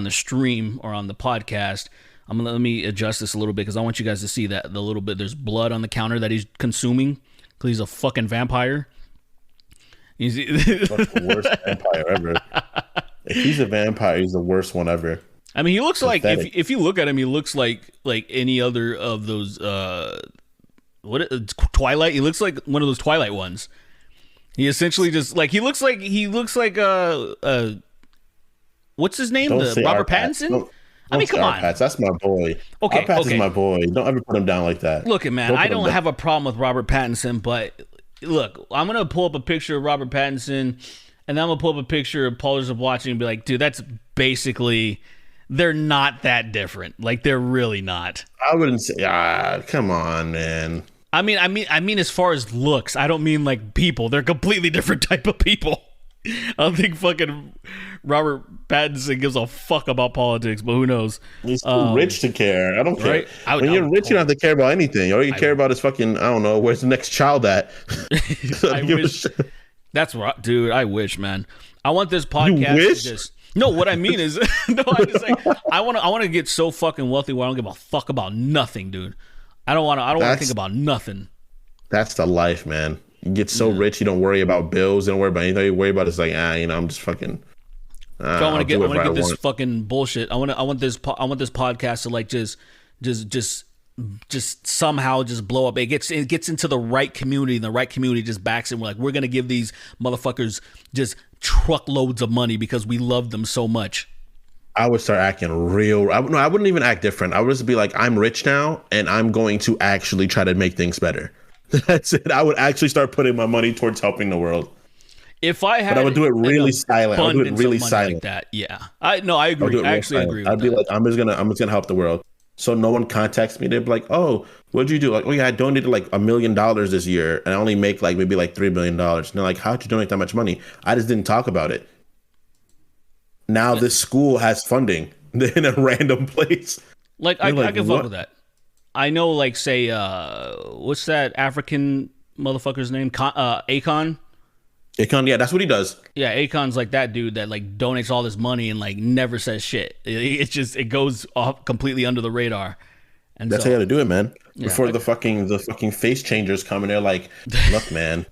stream or on the podcast. Let me adjust this a little bit because I want you guys to see that the little bit there's blood on the counter that he's consuming because he's a fucking vampire. He's the worst vampire ever. If he's a vampire, he's the worst one ever. I mean, he looks pathetic. Like if you look at him, he looks like any other of those Twilight. He looks like one of those Twilight ones. He essentially just like he looks like what's his name? Robert Pattinson? I mean, come on. That's my boy. Okay, Pattinson's my boy. Don't ever put him down like that. Look, man, I don't have a problem with Robert Pattinson, but look, I'm gonna pull up a picture of Robert Pattinson, and then I'm gonna pull up a picture of Paul just watching and be like, dude, that's basically. They're not that different. Like they're really not. I wouldn't say. Come on, man. I mean, as far as looks, I don't mean like people. They're completely different type of people. I don't think fucking Robert Pattinson gives a fuck about politics, but who knows? He's too rich to care. I don't care. Right? When you're rich, you don't have to care about anything. All you care about is fucking, I don't know, where's the next child at? I wish. That's right, dude. I wish, man. I want this podcast to just. No, what I mean is, no, I just like I want to get so fucking wealthy where I don't give a fuck about nothing, dude. I don't want to think about nothing. That's the life, man. You get so rich, you don't worry about bills, you don't worry about anything. You worry about it's like, I'm just fucking. So I want to get this fucking bullshit. I want this podcast to like just somehow just blow up. It gets into the right community, and the right community just backs it. We're gonna give these motherfuckers just truckloads of money because we love them so much. I would start acting real. I wouldn't even act different. I would just be like, I'm rich now, and I'm going to actually try to make things better. That's it. I would actually start putting my money towards helping the world. If I had, but I would do it really silent. I would do it really silent. Like that. Yeah, I agree. I actually agree. I'd be like, I'm just gonna help the world. So no one contacts me. They'd be like, "Oh, what'd you do?" Like, "Oh yeah, I donated like $1 million this year, and I only make like maybe like $3 million." And they're like, "How'd you donate that much money?" I just didn't talk about it. Now this school has funding in a random place. Like I can fuck with that. I know, like say, what's that African motherfucker's name? Akon. Akon, yeah, that's what he does. Yeah, Akon's like that dude that like donates all this money and like never says shit. It goes off completely under the radar. And that's how you got to do it, man. Yeah, before the fucking face changers come and they're like, "Look, man,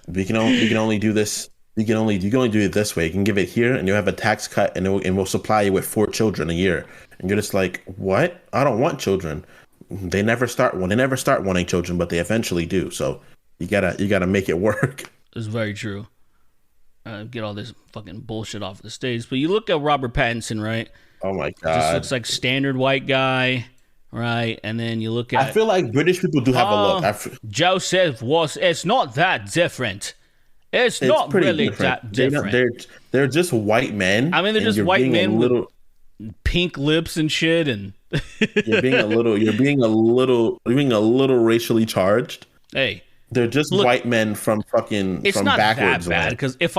we can only do this. You can only do it this way. You can give it here, and you'll have a tax cut, and we'll supply you with 4 children a year." And you're just like, "What? I don't want children." They never start wanting children, but they eventually do. So you gotta make it work. It's very true. Get all this fucking bullshit off the stage. But you look at Robert Pattinson, right? Oh my god, just looks like standard white guy, right? And then you look at. I feel like British people do have a look. Joseph was. It's not that different. It's not really that different. They're just white men. I mean, they're just white men with pink lips and shit, and you're being a little racially charged. Hey. They're just white men from fucking it's from not backwards. That bad because if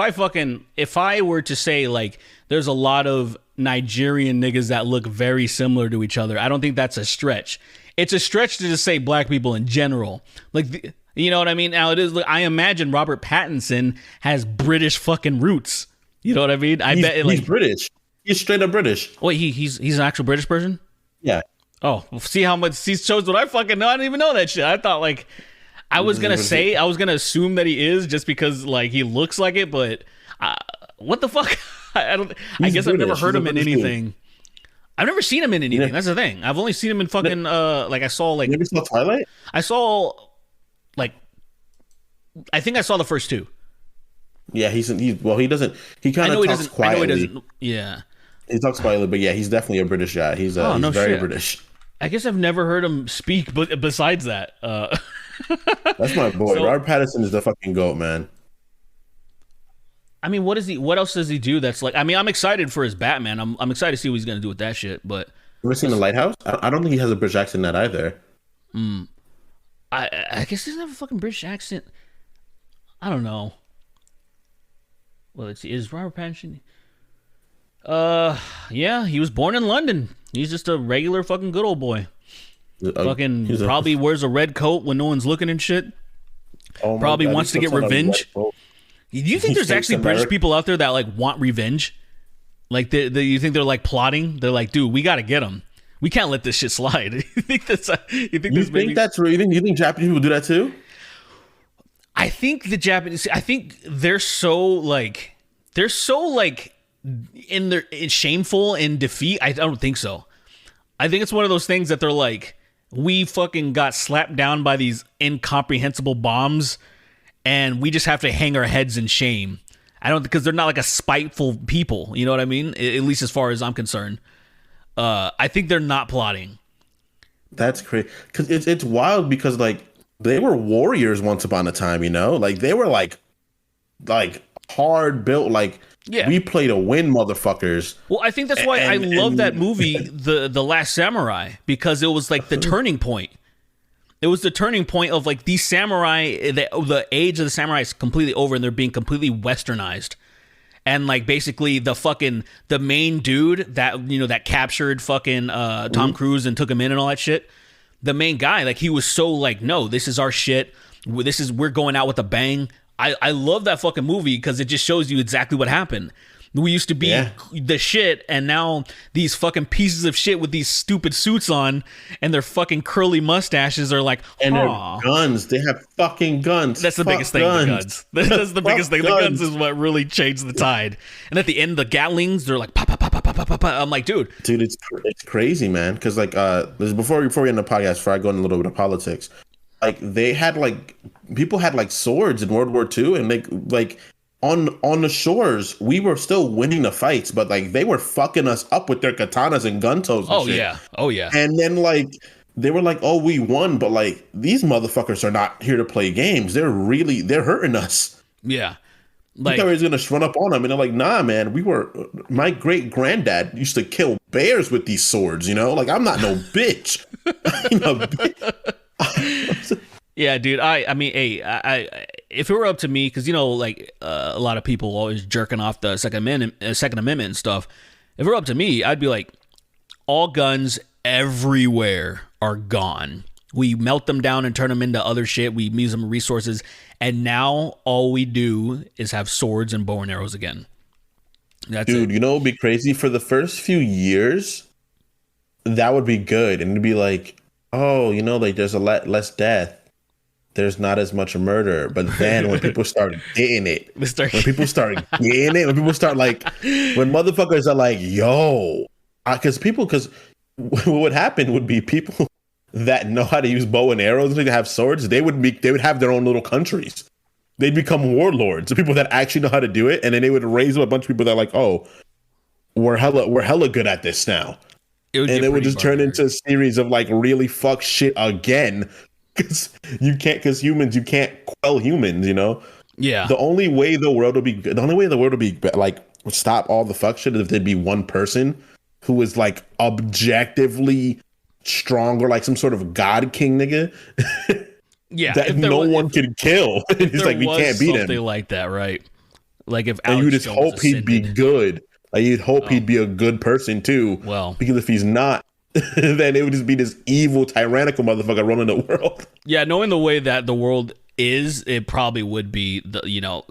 I were to say like there's a lot of Nigerian niggas that look very similar to each other, I don't think that's a stretch. It's a stretch to just say black people in general. Like you know what I mean? Now it is. I imagine Robert Pattinson has British fucking roots. You know what I mean? He's British. He's straight up British. Wait, he's an actual British person? Yeah. Oh, see how much he shows what I fucking know. I didn't even know that shit. I thought like. I was gonna assume that he is just because like he looks like it, but what the fuck? I guess British. I've never heard him in anything. Dude. I've never seen him in anything. Yeah. That's the thing. I've only seen him in fucking like I saw like. You ever saw Twilight? I saw like. I think I saw the first 2. Yeah, he doesn't. He kind of talks quietly. I know he doesn't. Yeah. He talks quietly, but yeah, he's definitely a British guy. He's very British. I guess I've never heard him speak, but besides that. That's my boy. So, Robert Pattinson is the fucking GOAT, man. I mean, what else does he do that's like... I mean, I'm excited for his Batman. I'm excited to see what he's going to do with that shit, but... You ever seen The Lighthouse? I don't think he has a British accent in that either. I guess he doesn't have a fucking British accent. I don't know. Well, let's see. Is Robert Pattinson... yeah, he was born in London. He's just a regular fucking good old boy. Fucking probably wears a red coat when no one's looking and shit. Oh probably God, wants to get revenge. Do you think there's actually British people out there that like want revenge? Like you think they're like plotting? They're like, dude, we got to get him. We can't let this shit slide. You think that's? You think that's true? You think Japanese people do that too? I think the Japanese. I think they're so in shameful in defeat. I don't think so. I think it's one of those things that they're like, we fucking got slapped down by these incomprehensible bombs, and we just have to hang our heads in shame. Because they're not like a spiteful people. You know what I mean? At least as far as I'm concerned. I think they're not plotting. That's crazy. Because it's wild because like they were warriors once upon a time. You know, like they were like hard built. Like, we play to win, motherfuckers. Well, I think that's why I love that movie, The Last Samurai, because it was like the turning point. It was the turning point of like these samurai, the age of the samurai is completely over and they're being completely westernized. And like basically the main dude that, you know, that captured fucking Tom Cruise and took him in and all that shit. The main guy, like he was so like, no, this is our shit. We're going out with a bang. I love that fucking movie because it just shows you exactly what happened. We used to be the shit, and now these fucking pieces of shit with these stupid suits on and their fucking curly mustaches are like, and their guns. They have fucking guns. That's the biggest thing. The guns. That's the biggest thing. The guns is what really changed the tide. And at the end, the Gatlings, they're like, pop, pop, pop, pop, pop, pop, pop. I'm like, dude, it's crazy, man. Because like, before we end the podcast, before I go into a little bit of politics, like they had like people had like swords in World War II, and like. On the shores, we were still winning the fights, but like they were fucking us up with their katanas and gun toes and shit. Oh yeah. And then like they were like, "Oh, we won," but like these motherfuckers are not here to play games. They're hurting us. Yeah. Like I was gonna run up on them, and they're like, "Nah, man. My great granddad used to kill bears with these swords. You know, like I'm not no bitch." Yeah, dude. I mean, hey, if it were up to me, because you know, like a lot of people always jerking off the Second Amendment and stuff. If it were up to me, I'd be like, all guns everywhere are gone. We melt them down and turn them into other shit. We use them as resources, and now all we do is have swords and bow and arrows again. That's dude. it. You know, it'd be crazy for the first few years. That would be good, and it'd be like, oh, you know, like there's a lot less death. There's not as much murder. But then when people start getting it, when people start like, when motherfuckers are like, yo, because what would happen would be people that know how to use bow and arrows and have swords, they would have their own little countries. They'd become warlords. The people that actually know how to do it, and then they would raise up a bunch of people that are like, oh, we're hella good at this now. It would just turn into a series of like really fuck shit again. Because humans, you can't quell humans, you know? Yeah. The only way the world will be like stop all the fuck shit is if there'd be one person who is like objectively strong or like some sort of god king nigga. Yeah. That no one can kill. He's like, we can't beat him. Something like that, right? Like if and you just hope he'd be good. Like you'd hope he'd be a good person too. Well, because if he's not, then it would just be this evil, tyrannical motherfucker running the world. Yeah, knowing the way that the world is, it probably would be,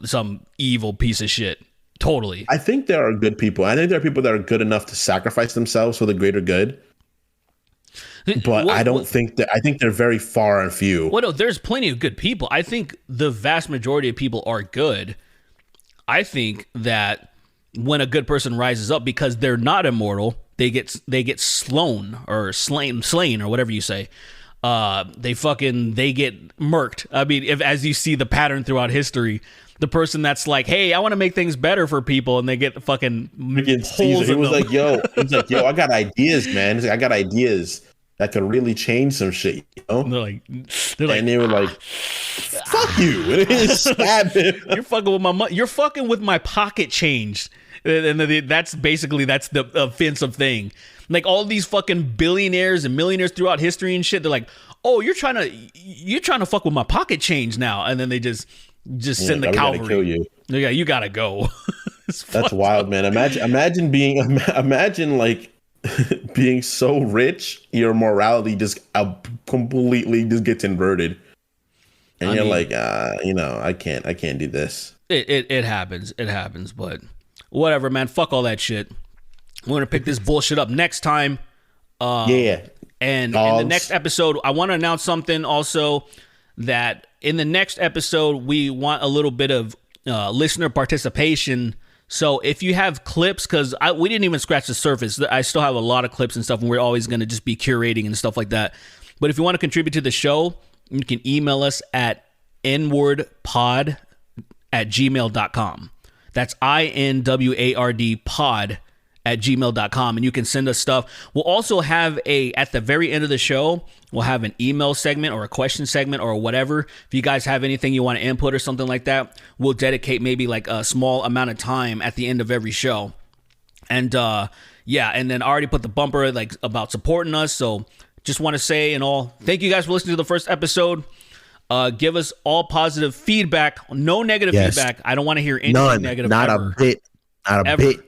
some evil piece of shit. Totally. I think there are good people. I think there are people that are good enough to sacrifice themselves for the greater good. But I think they're very far and few. Well, no, there's plenty of good people. I think the vast majority of people are good. I think that when a good person rises up, because they're not immortal, they get slain or whatever you say. They get murked. I mean, as you see the pattern throughout history, the person that's like, hey, I want to make things better for people, and they get the fucking holes in them. Like, yo, I got ideas, man. He's like, I got ideas that could really change some shit, you know? And they were like, fuck you. And they just stabbed him. You're fucking with my money. You're fucking with my pocket change. And that's the offensive thing. Like all these fucking billionaires and millionaires throughout history and shit, they're like, oh, you're trying to fuck with my pocket change now. And then they just send the cavalry. Kill you. Yeah, you gotta go. That's wild, man. Imagine like being so rich, your morality just completely just gets inverted, and you're like, I can't do this. It happens, but whatever, man. Fuck all that shit. We're gonna pick this bullshit up next time. Yeah. And in the next episode, I want to announce something also, that in the next episode we want a little bit of listener participation. So if you have clips, because we didn't even scratch the surface. I still have a lot of clips and stuff, and we're always going to just be curating and stuff like that. But if you want to contribute to the show, you can email us at nwardpod@gmail.com. That's INWARD pod gmail.com, and you can send us stuff. We'll also have at the very end of the show, we'll have an email segment or a question segment or whatever. If you guys have anything you want to input or something like that, we'll dedicate maybe like a small amount of time at the end of every show. And and then I already put the bumper like about supporting us. So just want to say thank you guys for listening to the first episode. Give us all positive feedback, no negative feedback. I don't want to hear anything negative. Not ever. a bit. Not a Ever. bit.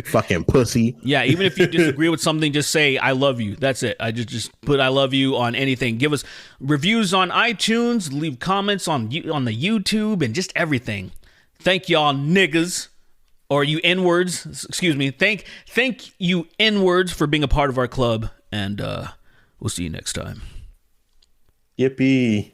Fucking pussy. Yeah, even if you disagree with something, just say I love you. That's it. I just put I love you on anything. Give us reviews on iTunes, leave comments on the YouTube, and just everything. Thank y'all niggas, or you N-words. Excuse me. Thank you N-words for being a part of our club, and we'll see you next time. Yippee.